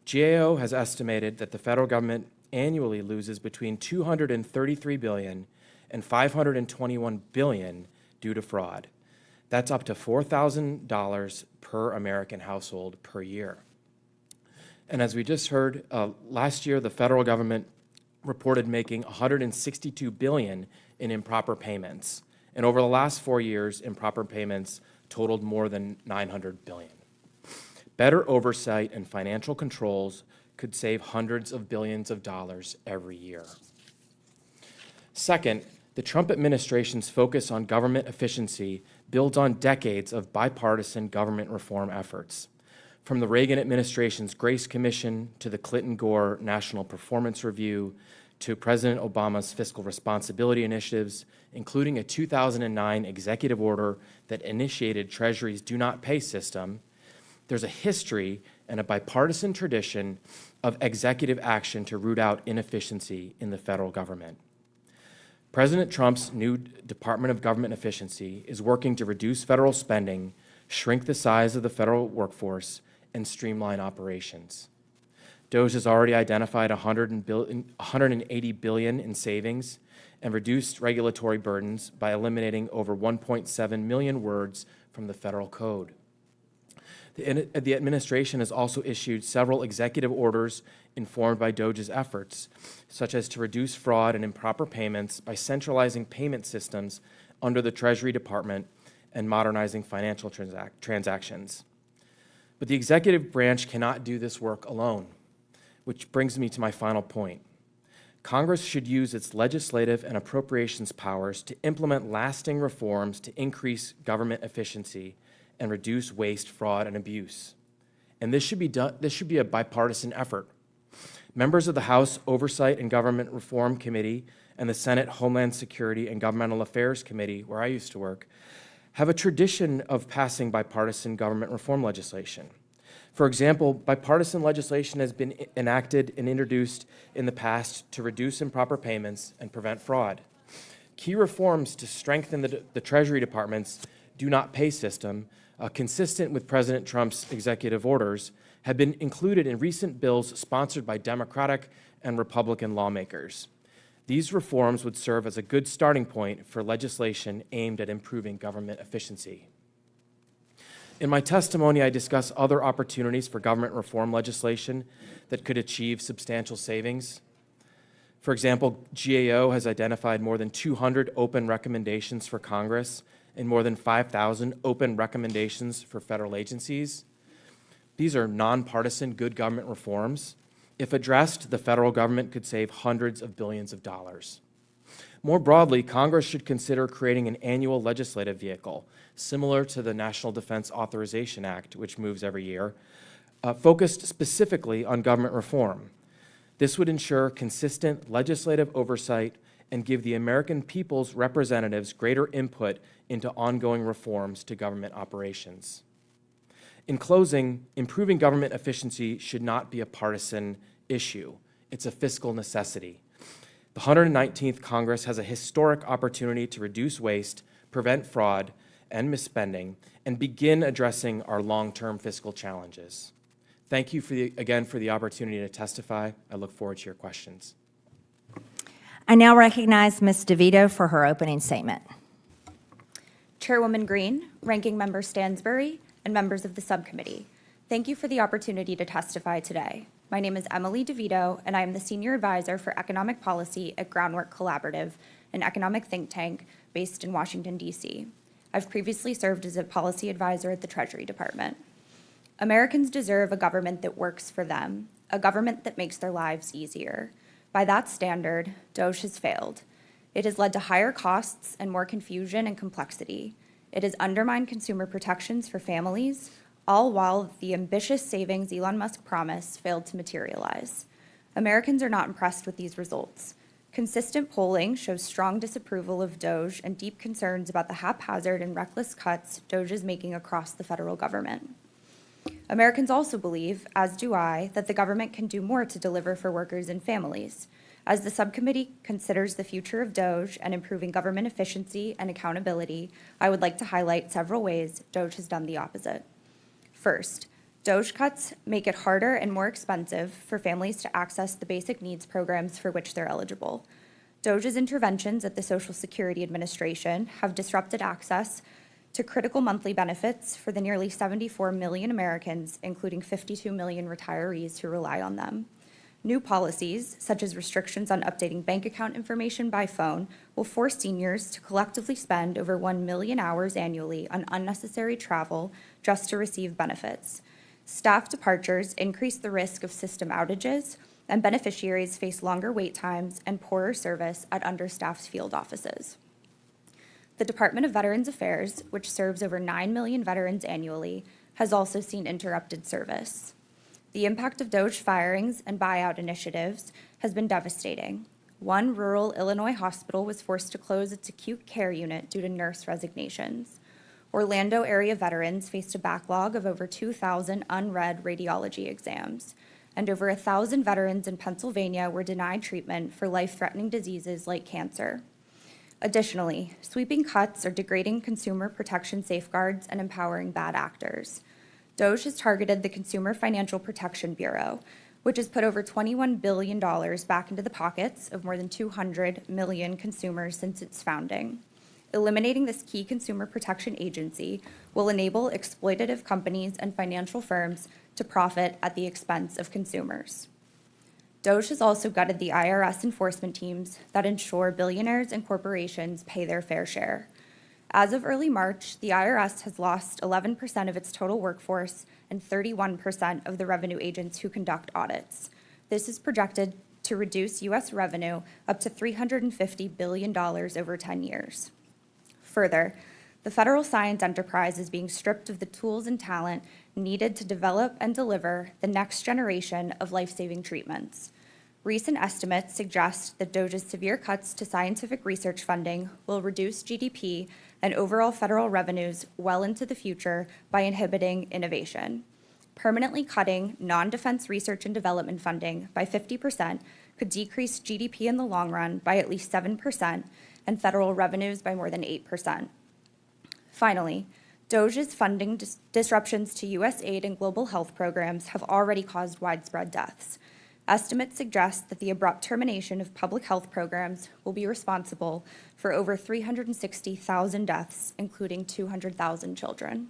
GAO has estimated that the federal government annually loses between $233 billion and $521 billion due to fraud. That's up to $4,000 per American household per year. And as we just heard, last year the federal government reported making $162 billion in improper payments. And over the last 4 years, improper payments totaled more than $900 billion. Better oversight and financial controls could save hundreds of billions of dollars every year. Second, the Trump administration's focus on government efficiency builds on decades of bipartisan government reform efforts. From the Reagan administration's Grace Commission to the Clinton-Gore National Performance Review to President Obama's fiscal responsibility initiatives, including a 2009 executive order that initiated Treasury's do not pay system, there's a history and a bipartisan tradition of executive action to root out inefficiency in the federal government. President Trump's new Department of Government Efficiency is working to reduce federal spending, shrink the size of the federal workforce, and streamline operations. DOGE has already identified $180 billion in savings and reduced regulatory burdens by eliminating over 1.7 million words from the federal code. The administration has also issued several executive orders informed by DOGE's efforts, such as to reduce fraud and improper payments by centralizing payment systems under the Treasury Department and modernizing financial transactions. But the executive branch cannot do this work alone, which brings me to my final point. Congress should use its legislative and appropriations powers to implement lasting reforms to increase government efficiency and reduce waste, fraud, and abuse. And this should be a bipartisan effort. Members of the House Oversight and Government Reform Committee and the Senate Homeland Security and Governmental Affairs Committee, where I used to work, have a tradition of passing bipartisan government reform legislation. For example, bipartisan legislation has been enacted and introduced in the past to reduce improper payments and prevent fraud. Key reforms to strengthen the Treasury Department's do not pay system, consistent with President Trump's executive orders, have been included in recent bills sponsored by Democratic and Republican lawmakers. These reforms would serve as a good starting point for legislation aimed at improving government efficiency. In my testimony, I discuss other opportunities for government reform legislation that could achieve substantial savings. For example, GAO has identified more than 200 open recommendations for Congress and more than 5,000 open recommendations for federal agencies. These are nonpartisan good government reforms. If addressed, the federal government could save hundreds of billions of dollars. More broadly, Congress should consider creating an annual legislative vehicle, similar to the National Defense Authorization Act, which moves every year, focused specifically on government reform. This would ensure consistent legislative oversight and give the American people's representatives greater input into ongoing reforms to government operations. In closing, improving government efficiency should not be a partisan issue. It's a fiscal necessity. The 119th Congress has a historic opportunity to reduce waste, prevent fraud and misspending, and begin addressing our long-term fiscal challenges. Thank you again for the opportunity to testify. I look forward to your questions. I now recognize Ms. DeVito for her opening statement. Chairwoman Greene, Ranking Member Stansbury, and members of the subcommittee, thank you for the opportunity to testify today. My name is Emily DeVito, and I am the Senior Advisor for Economic Policy at Groundwork Collaborative, an economic think tank based in Washington, D.C. I've previously served as a policy advisor at the Treasury Department. Americans deserve a government that works for them, a government that makes their lives easier. By that standard, DOGE has failed. It has led to higher costs and more confusion and complexity. It has undermined consumer protections for families, all while the ambitious savings Elon Musk promised failed to materialize. Americans are not impressed with these results. Consistent polling shows strong disapproval of DOGE and deep concerns about the haphazard and reckless cuts DOGE is making across the federal government. Americans also believe, as do I, that the government can do more to deliver for workers and families. As the subcommittee considers the future of DOGE and improving government efficiency and accountability, I would like to highlight several ways DOGE has done the opposite. First, DOGE cuts make it harder and more expensive for families to access the basic needs programs for which they're eligible. DOGE's interventions at the Social Security Administration have disrupted access to critical monthly benefits for the nearly 74 million Americans, including 52 million retirees who rely on them. New policies, such as restrictions on updating bank account information by phone, will force seniors to collectively spend over 1 million hours annually on unnecessary travel just to receive benefits. Staff departures increase the risk of system outages, and beneficiaries face longer wait times and poorer service at understaffed field offices. The Department of Veterans Affairs, which serves over 9 million veterans annually, has also seen interrupted service. The impact of DOGE firings and buyout initiatives has been devastating. One rural Illinois hospital was forced to close its acute care unit due to nurse resignations. Orlando area veterans faced a backlog of over 2,000 unread radiology exams, and over 1,000 veterans in Pennsylvania were denied treatment for life-threatening diseases like cancer. Additionally, sweeping cuts are degrading consumer protection safeguards and empowering bad actors. DOGE has targeted the Consumer Financial Protection Bureau, which has put over $21 billion back into the pockets of more than 200 million consumers since its founding. Eliminating this key consumer protection agency will enable exploitative companies and financial firms to profit at the expense of consumers. DOGE has also gutted the IRS enforcement teams that ensure billionaires and corporations pay their fair share. As of early March, the IRS has lost 11% of its total workforce and 31% of the revenue agents who conduct audits. This is projected to reduce U.S. revenue up to $350 billion over 10 years. Further, the federal science enterprise is being stripped of the tools and talent needed to develop and deliver the next generation of life-saving treatments. Recent estimates suggest that DOGE's severe cuts to scientific research funding will reduce GDP and overall federal revenues well into the future by inhibiting innovation. Permanently cutting non-defense research and development funding by 50% could decrease GDP in the long run by at least 7% and federal revenues by more than 8%. Finally, DOGE's funding disruptions to U.S. aid and global health programs have already caused widespread deaths. Estimates suggest that the abrupt termination of public health programs will be responsible for over 360,000 deaths, including 200,000 children.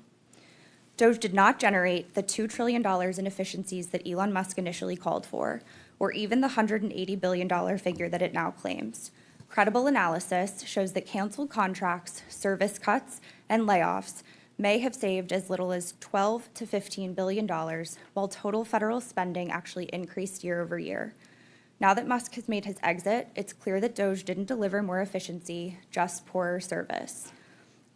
DOGE did not generate the $2 trillion in efficiencies that Elon Musk initially called for, or even the $180 billion figure that it now claims. Credible analysis shows that canceled contracts, service cuts, and layoffs may have saved as little as $12 to $15 billion, while total federal spending actually increased year over year. Now that Musk has made his exit, it's clear that DOGE didn't deliver more efficiency, just poorer service.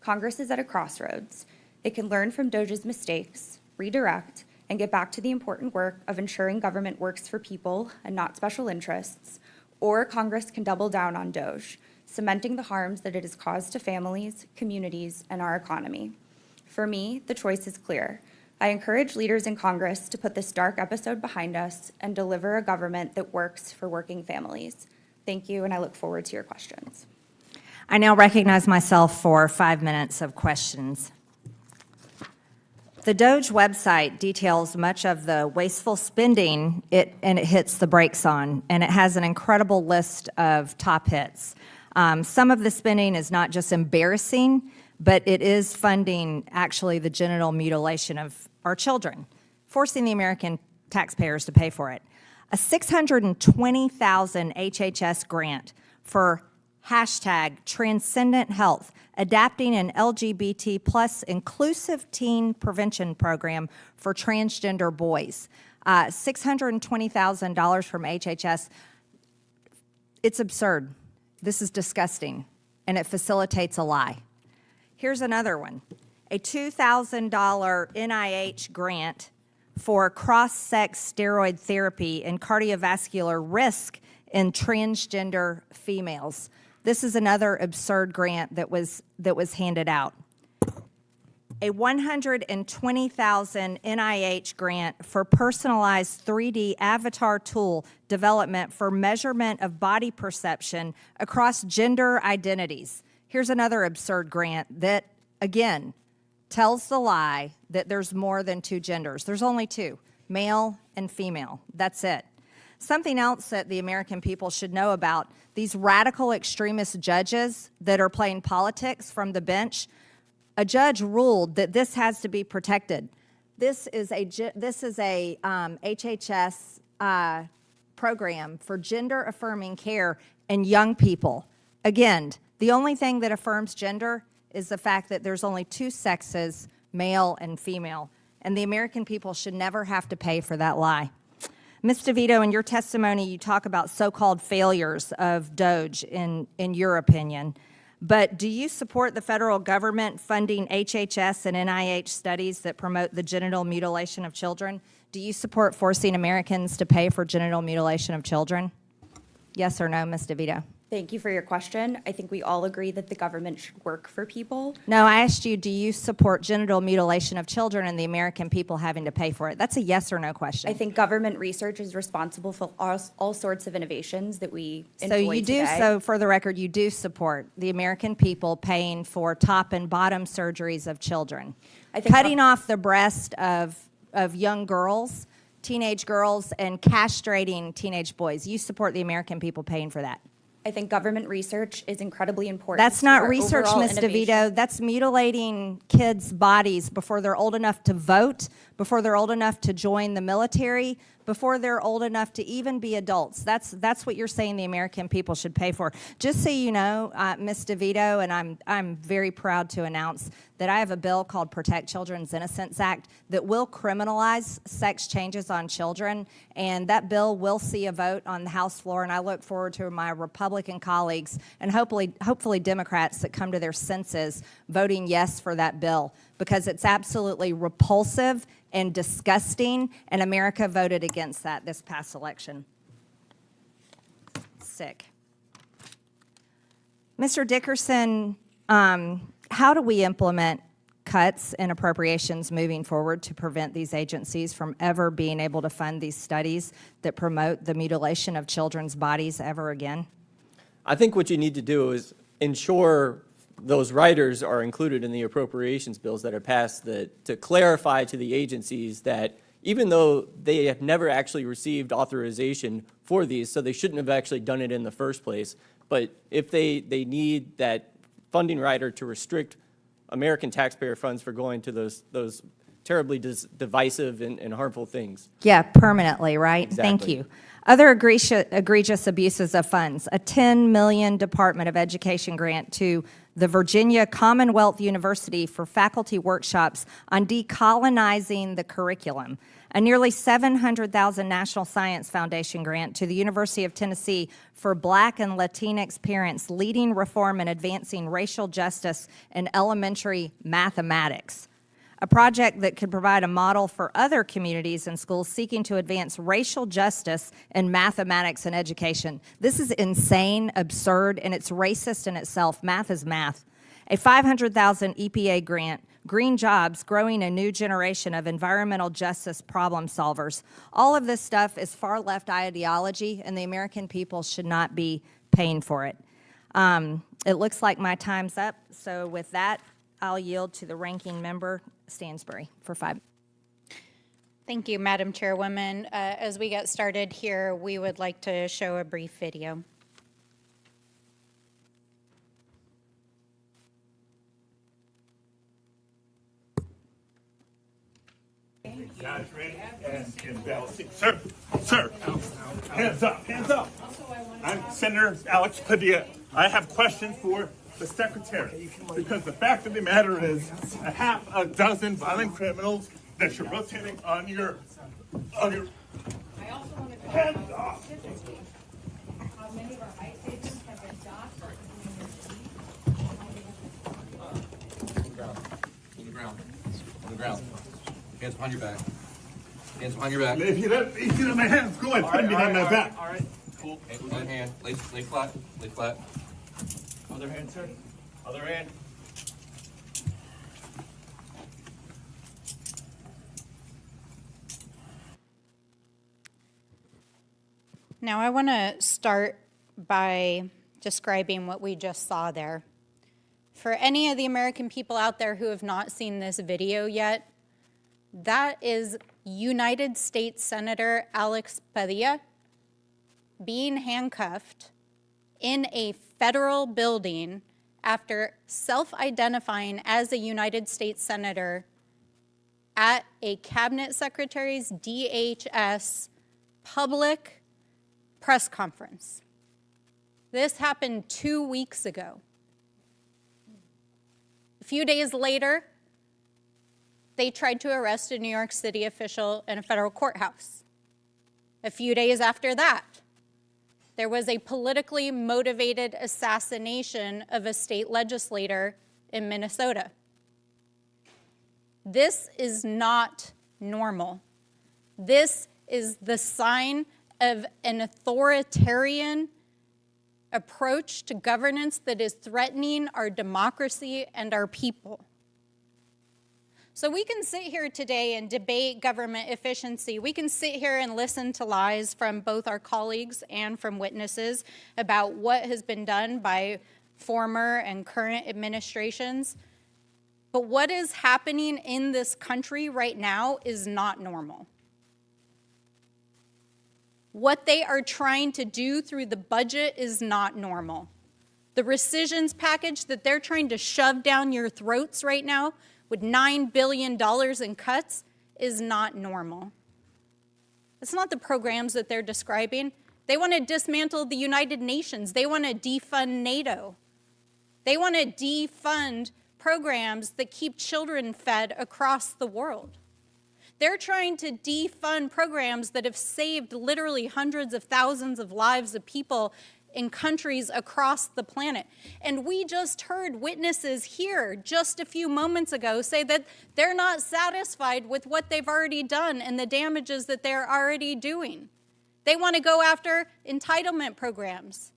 Congress is at a crossroads. It can learn from DOGE's mistakes, redirect, and get back to the important work of ensuring government works for people and not special interests, or Congress can double down on DOGE, cementing the harms that it has caused to families, communities, and our economy. For me, the choice is clear. I encourage leaders in Congress to put this dark episode behind us and deliver a government that works for working families. Thank you, and I look forward to your questions. I now recognize myself for 5 minutes of questions. The DOGE website details much of the wasteful spending and it hits the brakes on, and it has an incredible list of top hits. Some of the spending is not just embarrassing, but it is funding actually the genital mutilation of our children, forcing the American taxpayers to pay for it. A $620,000 HHS grant for #Transcendent Health, adapting an LGBT plus inclusive teen prevention program for transgender boys. $620,000 from HHS. It's absurd. This is disgusting, and it facilitates a lie. Here's another one. A $2,000 NIH grant for cross-sex steroid therapy and cardiovascular risk in transgender females. This is another absurd grant that was handed out. A $120,000 NIH grant for personalized 3D avatar tool development for measurement of body perception across gender identities. Here's another absurd grant that, again, tells the lie that there's more than two genders. There's only two, male and female. That's it. Something else that the American people should know about, these radical extremist judges that are playing politics from the bench, a judge ruled that this has to be protected. This is a HHS program for gender-affirming care in young people. Again, the only thing that affirms gender is the fact that there's only two sexes, male and female, and the American people should never have to pay for that lie. Ms. DeVito, in your testimony, you talk about so-called failures of DOGE in your opinion, but do you support the federal government funding HHS and NIH studies that promote the genital mutilation of children? Do you support forcing Americans to pay for genital mutilation of children? Yes or no, Ms. DeVito? Thank you for your question. I think we all agree that the government should work for people. No, I asked you, do you support genital mutilation of children and the American people having to pay for it? That's a yes or no question. I think government research is responsible for all sorts of innovations that we enjoy So you do, today. so for the record, you do support the American people paying for top and bottom surgeries of children. I think Cutting off the breast of young girls, teenage girls, and castrating teenage boys. You support the American people paying for that. I think government research is incredibly important. That's to not our research, overall Ms. innovation. DeVito. That's mutilating kids' bodies before they're old enough to vote, before they're old enough to join the military, before they're old enough to even be adults. That's what you're saying the American people should pay for. Just so you know, Ms. DeVito, and I'm very proud to announce that I have a bill called Protect Children's Innocence Act that will criminalize sex changes on children, and that bill will see a vote on the House floor, and I look forward to my Republican colleagues and hopefully Democrats that come to their senses voting yes for that bill, because it's absolutely repulsive and disgusting, and America voted against that this past election. Sick. Mr. Dickerson, how do we implement cuts and appropriations moving forward to prevent these agencies from ever being able to fund these studies that promote the mutilation of children's bodies ever again? I think what you need to do is ensure those riders are included in the appropriations bills that are passed, to clarify to the agencies that even though they have never actually received authorization for these, so they shouldn't have actually done it in the first place, but if they need that funding rider to restrict American taxpayer funds for going to those terribly divisive and harmful things. Yeah, permanently, right? Exactly. Thank you. Other egregious abuses of funds: a $10 million Department of Education grant to the Virginia Commonwealth University for faculty workshops on decolonizing the curriculum, a nearly $700,000 National Science Foundation grant to the University of Tennessee for Black and Latinx parents leading reform and advancing racial justice in elementary mathematics, a project that could provide a model for other communities and schools seeking to advance racial justice in mathematics and education. This is insane, absurd, and it's racist in itself. Math is math. A $500,000 EPA grant, Green Jobs, growing a new generation of environmental justice problem solvers. All of this stuff is far left ideology, and the American people should not be paying for it. It looks like my time's up, so with that, I'll yield to the ranking member, Stansbury, for 5. Thank you, Madam Chairwoman. As we get started here, we would like to show a brief video. Guys, ready? And balance. Sir, hands up, hands up. I'm Senator Alex Padilla. I have questions for the Secretary, because the fact of the matter is a half a dozen violent criminals that you're rotating on your hands up. How many of our ICE agents have been docked or On the ground. On the ground. Hands behind your back. Hands behind your back. If you let my hands go and put them behind my back. All right. Cool. One hand. Lay flat. Lay flat. Other hand, sir. Other hand. Now, I want to start by describing what we just saw there. For any of the American people out there who have not seen this video yet, that is United States Senator Alex Padilla being handcuffed in a federal building after self-identifying as a United States Senator at a cabinet secretary's DHS public press conference. This happened 2 weeks ago. A few days later, they tried to arrest a New York City official in a federal courthouse. A few days after that, there was a politically motivated assassination of a state legislator in Minnesota. This is not normal. This is the sign of an authoritarian approach to governance that is threatening our democracy and our people. So we can sit here today and debate government efficiency. We can sit here and listen to lies from both our colleagues and from witnesses about what has been done by former and current administrations. But what is happening in this country right now is not normal. What they are trying to do through the budget is not normal. The rescissions package that they're trying to shove down your throats right now with $9 billion in cuts is not normal. It's not the programs that they're describing. They want to dismantle the United Nations. They want to defund NATO. They want to defund programs that keep children fed across the world. They're trying to defund programs that have saved literally hundreds of thousands of lives of people in countries across the planet. And we just heard witnesses here just a few moments ago say that they're not satisfied with what they've already done and the damages that they're already doing. They want to go after entitlement programs.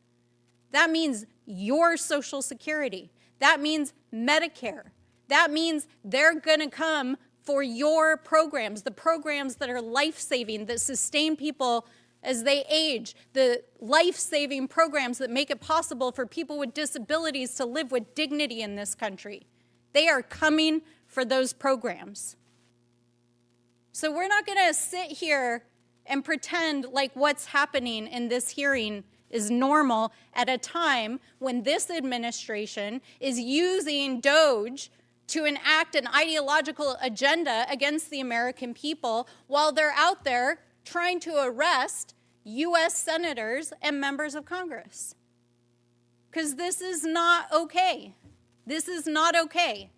That means your Social Security. That means Medicare. That means they're going to come for your programs, the programs that are life-saving, that sustain people as they age, the life-saving programs that make it possible for people with disabilities to live with dignity in this country. They are coming for those programs. So we're not going to sit here and pretend like what's happening in this hearing is normal at a time when this administration is using DOGE to enact an ideological agenda against the American people while they're out there trying to arrest U.S. senators and members of Congress. Because this is not okay. This is not okay.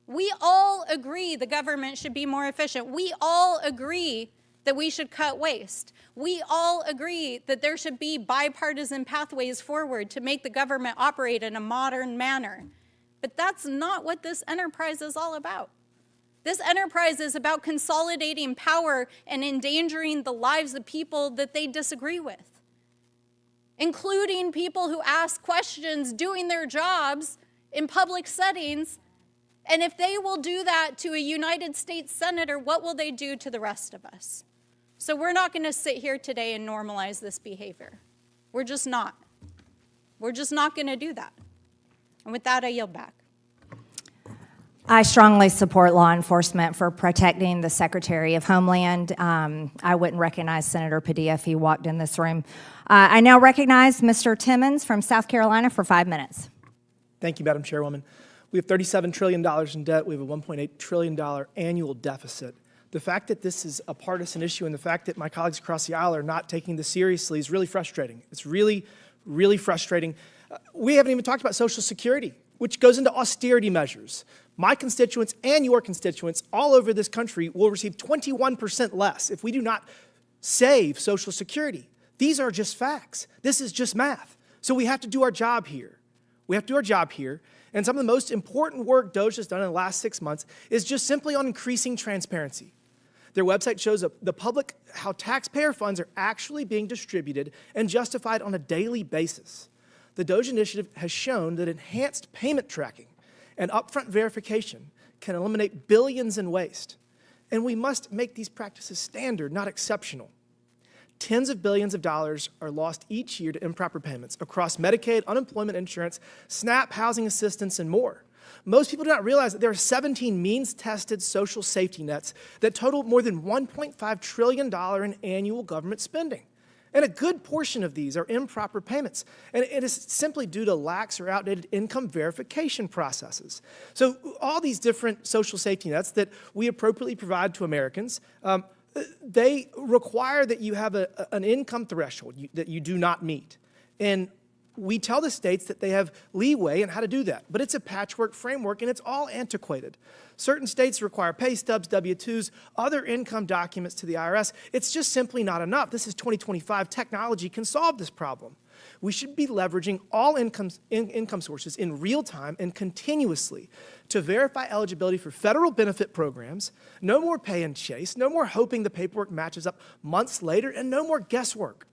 We all agree the government should be more efficient. We all agree that we should cut waste. We all agree that there should be bipartisan pathways forward to make the government operate in a modern manner. But that's not what this enterprise is all about. This enterprise is about consolidating power and endangering the lives of people that they disagree with, including people who ask questions doing their jobs in public settings. And if they will do that to a United States senator, what will they do to the rest of us? So we're not going to sit here today and normalize this behavior. We're just not. We're just not going to do that. And with that, I yield back. I strongly support law enforcement for protecting the Secretary of Homeland. I wouldn't recognize Senator Padilla if he walked in this room. I now recognize Mr. Timmons from South Carolina for 5 minutes. Thank you, Madam Chairwoman. We have $37 trillion in debt. We have a $1.8 trillion annual deficit. The fact that this is a partisan issue and the fact that my colleagues across the aisle are not taking this seriously is really frustrating. It's really, really frustrating. We haven't even talked about Social Security, which goes into austerity measures. My constituents and your constituents all over this country will receive 21% less if we do not save Social Security. These are just facts. This is just math. So we have to do our job here. We have to do our job here. And some of the most important work DOGE has done in the last 6 months is just simply on increasing transparency. Their website shows the public how taxpayer funds are actually being distributed and justified on a daily basis. The DOGE initiative has shown that enhanced payment tracking and upfront verification can eliminate billions in waste. And we must make these practices standard, not exceptional. Tens of billions of dollars are lost each year to improper payments across Medicaid, unemployment insurance, SNAP, housing assistance, and more. Most people do not realize that there are 17 means-tested social safety nets that total more than $1.5 trillion in annual government spending. And a good portion of these are improper payments. And it is simply due to lax or outdated income verification processes. So all these different social safety nets that we appropriately provide to Americans, they require that you have an income threshold that you do not meet. And we tell the states that they have leeway in how to do that, but it's a patchwork framework and it's all antiquated. Certain states require pay stubs, W-2s, other income documents to the IRS. It's just simply not enough. This is 2025. Technology can solve this problem. We should be leveraging all income sources in real time and continuously to verify eligibility for federal benefit programs. No more pay and chase, no more hoping the paperwork matches up months later, and no more guesswork.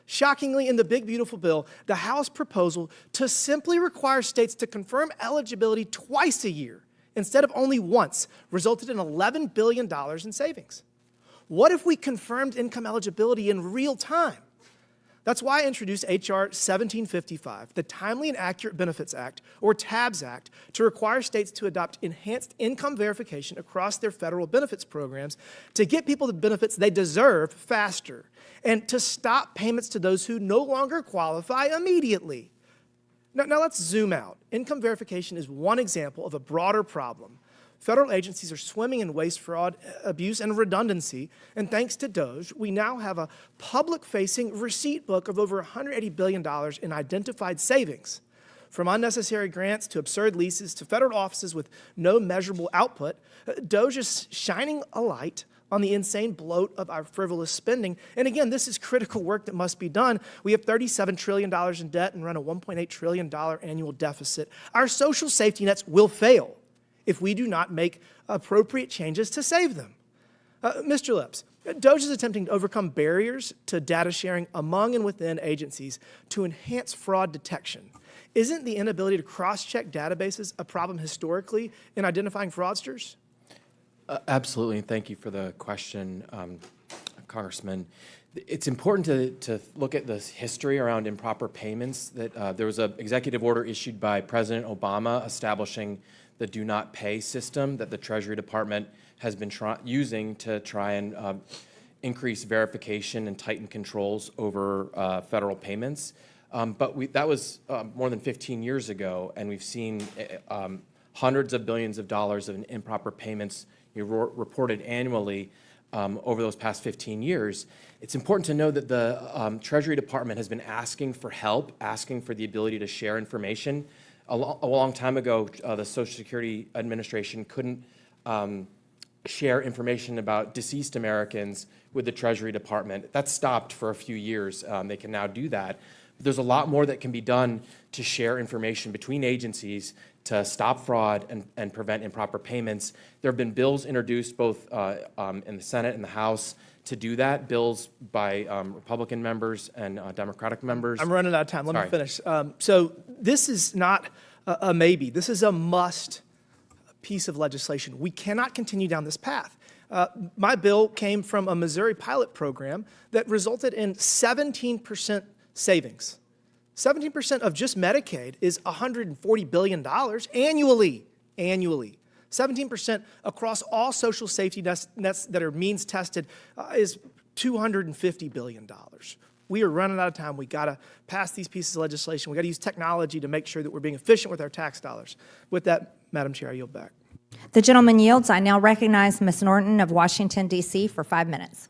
Shockingly, in the big, beautiful bill, the House proposal to simply require states to confirm eligibility twice a year instead of only once resulted in $11 billion in savings. What if we confirmed income eligibility in real time? That's why I introduced H.R. 1755, the Timely and Accurate Benefits Act, or TABS Act, to require states to adopt enhanced income verification across their federal benefits programs to get people the benefits they deserve faster, and to stop payments to those who no longer qualify immediately. Now let's zoom out. Income verification is one example of a broader problem. Federal agencies are swimming in waste, fraud, abuse, and redundancy, and thanks to DOGE, we now have a public-facing receipt book of over $180 billion in identified savings. From unnecessary grants to absurd leases to federal offices with no measurable output, DOGE is shining a light on the insane bloat of our frivolous spending. And again, this is critical work that must be done. We have $37 trillion in debt and run a $1.8 trillion annual deficit. Our social safety nets will fail if we do not make appropriate changes to save them. Mr. Lips, DOGE is attempting to overcome barriers to data sharing among and within agencies to enhance fraud detection. Isn't the inability to cross-check databases a problem historically in identifying fraudsters? Absolutely, and thank you for the question, Congressman. It's important to look at the history around improper payments. That there was an executive order issued by President Obama establishing the do not pay system that the Treasury Department has been using to try and increase verification and tighten controls over federal payments. But that was more than 15 years ago, and we've seen hundreds of billions of dollars of improper payments reported annually over those past 15 years. It's important to know that the Treasury Department has been asking for help, asking for the ability to share information. A long time ago, the Social Security Administration couldn't share information about deceased Americans with the Treasury Department. That stopped for a few years. They can now do that. But there's a lot more that can be done to share information between agencies to stop fraud and prevent improper payments. There have been bills introduced both in the Senate and the House to do that, bills by Republican members and Democratic members. I'm running out of time. Let me finish. So this is not a maybe. This is a must piece of legislation. We cannot continue down this path. My bill came from a Missouri pilot program that resulted in 17% savings. 17% of just Medicaid is $140 billion annually. 17% across all social safety nets that are means tested is $250 billion. We are running out of time. We got to pass these pieces of legislation. We got to use technology to make sure that we're being efficient with our tax dollars. With that, Madam Chair, I yield back. The gentleman yields. I now recognize Ms. Norton of Washington, D.C. for 5 minutes.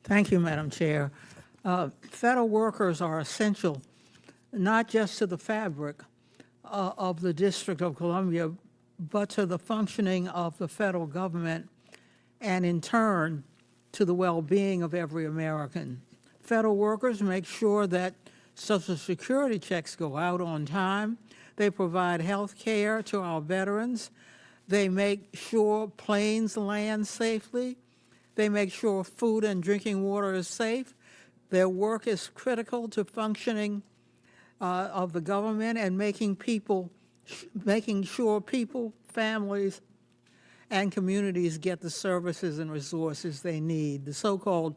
Thank you, Madam Chair. Federal workers are essential, not just to the fabric of the District of Columbia, but to the functioning of the federal government and, in turn, to the well-being of every American. Federal workers make sure that Social Security checks go out on time. They provide health care to our veterans. They make sure planes land safely. They make sure food and drinking water is safe. Their work is critical to functioning of the government and making sure people, families, and communities get the services and resources they need. The so-called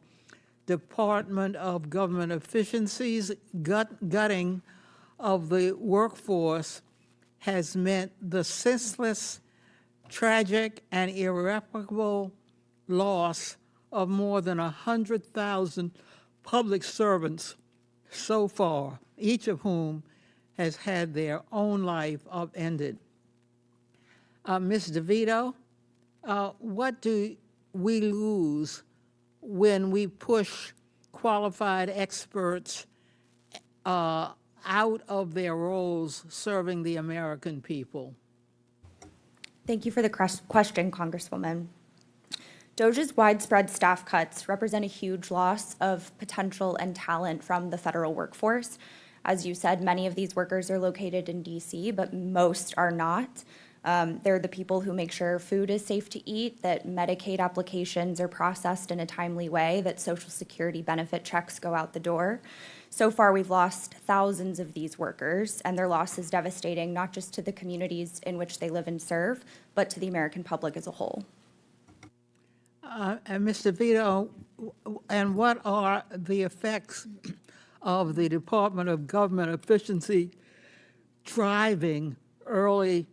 Department of Government Efficiency's gutting of the workforce has meant the senseless, tragic, and irreparable loss of more than 100,000 public servants so far, each of whom has had their own life upended. Ms. DeVito, what do we lose when we push qualified experts out of their roles serving the American people? Thank you for the question, Congresswoman. DOGE's widespread staff cuts represent a huge loss of potential and talent from the federal workforce. As you said, many of these workers are located in D.C., but most are not. They're the people who make sure food is safe to eat, that Medicaid applications are processed in a timely way, that Social Security benefit checks go out the door. So far, we've lost thousands of these workers, and their loss is devastating, not just to the communities in which they live and serve, but to the American public as a whole. And Mr. Vito, and what are the effects of the Department of Government Efficiency driving early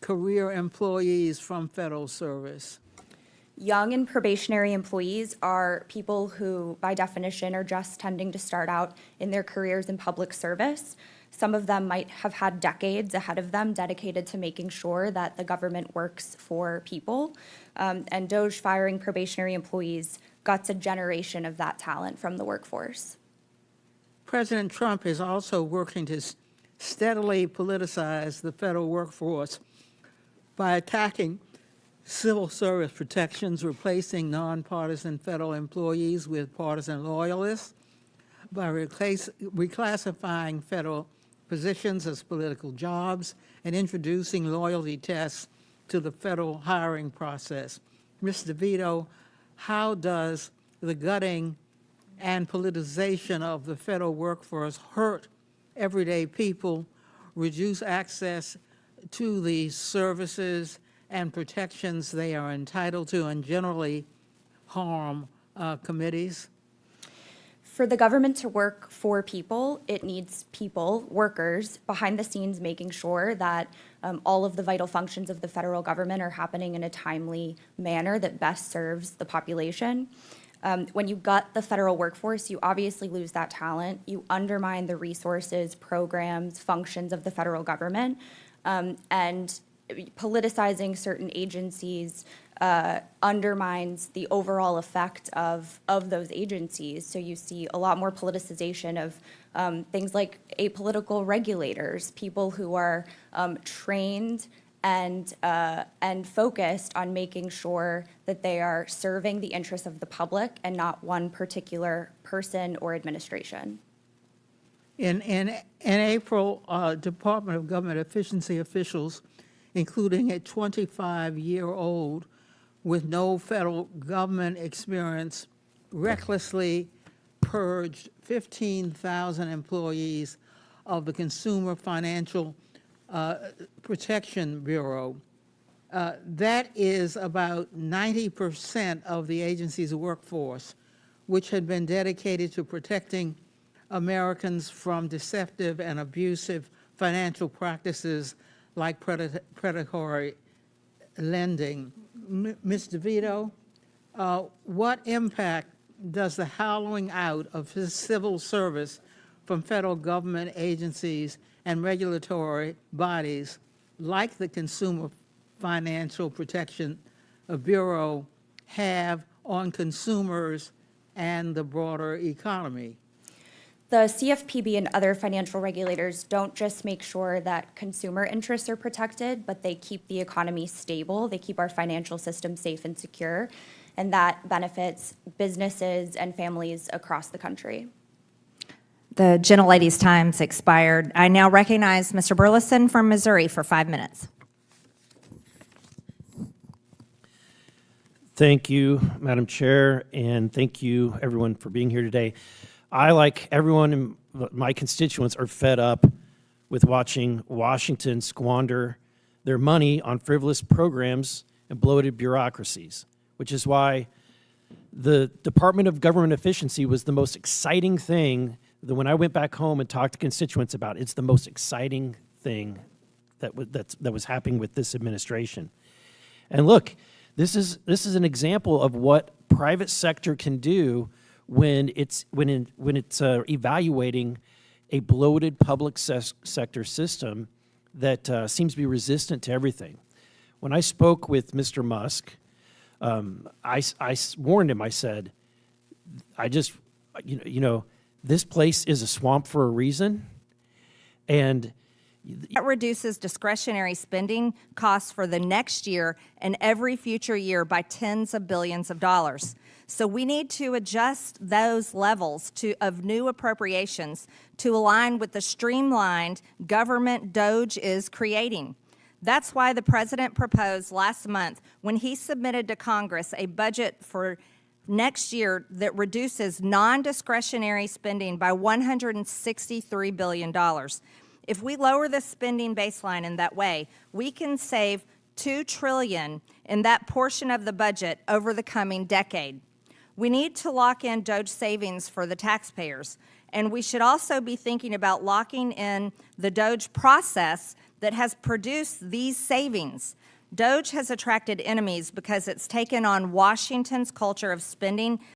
career employees from federal service? Young and probationary employees are people who, by definition, are just tending to start out in their careers in public service. Some of them might have had decades ahead of them dedicated to making sure that the government works for people. And DOGE firing probationary employees guts a generation of that talent from the workforce. President Trump is also working to steadily politicize the federal workforce by attacking civil service protections, replacing nonpartisan federal employees with partisan loyalists, by reclassifying federal positions as political jobs, and introducing loyalty tests to the federal hiring process. Ms. DeVito, how does the gutting and politicization of the federal workforce hurt everyday people, reduce access to the services and protections they are entitled to, and generally harm committees? For the government to work for people, it needs people, workers, behind the scenes making sure that all of the vital functions of the federal government are happening in a timely manner that best serves the population. When you gut the federal workforce, you obviously lose that talent. You undermine the resources, programs, functions of the federal government, and politicizing certain agencies undermines the overall effect of those agencies. So you see a lot more politicization of things like apolitical regulators, people who are trained and focused on making sure that they are serving the interests of the public and not one particular person or administration. In April, Department of Government Efficiency officials, including a 25-year-old with no federal government experience, recklessly purged 15,000 employees of the Consumer Financial Protection Bureau. That is about 90% of the agency's workforce, which had been dedicated to protecting Americans from deceptive and abusive financial practices like predatory lending. Ms. DeVito, what impact does the hollowing out of his civil service from federal government agencies and regulatory bodies like the Consumer Financial Protection Bureau have on consumers and the broader economy? The CFPB and other financial regulators don't just make sure that consumer interests are protected, but they keep the economy stable. They keep our financial system safe and secure, and that benefits businesses and families across the country. The gentlelady's time's expired. I now recognize Mr. Burleson from Missouri for 5 minutes. Thank you, Madam Chair, and thank you, everyone, for being here today. I, like everyone in my constituents, are fed up with watching Washington squander their money on frivolous programs and bloated bureaucracies, which is why the Department of Government Efficiency was the most exciting thing that when I went back home and talked to constituents about. It's the most exciting thing that was happening with this administration. And look, this is an example of what private sector can do when it's evaluating a bloated public sector system that seems to be resistant to everything. When I spoke with Mr. Musk, I warned him. I said, this place is a swamp for a reason, and that reduces discretionary spending costs for the next year and every future year by tens of billions of dollars. So we need to adjust those levels of new appropriations to align with the streamlined government DOGE is creating. That's why the president proposed last month, when he submitted to Congress a budget for next year that reduces non-discretionary spending by $163 billion. If we lower the spending baseline in that way, we can save $2 trillion in that portion of the budget over the coming decade. We need to lock in DOGE savings for the taxpayers, and we should also be thinking about locking in the DOGE process that has produced these savings. DOGE has attracted enemies because it's taken on Washington's culture of spending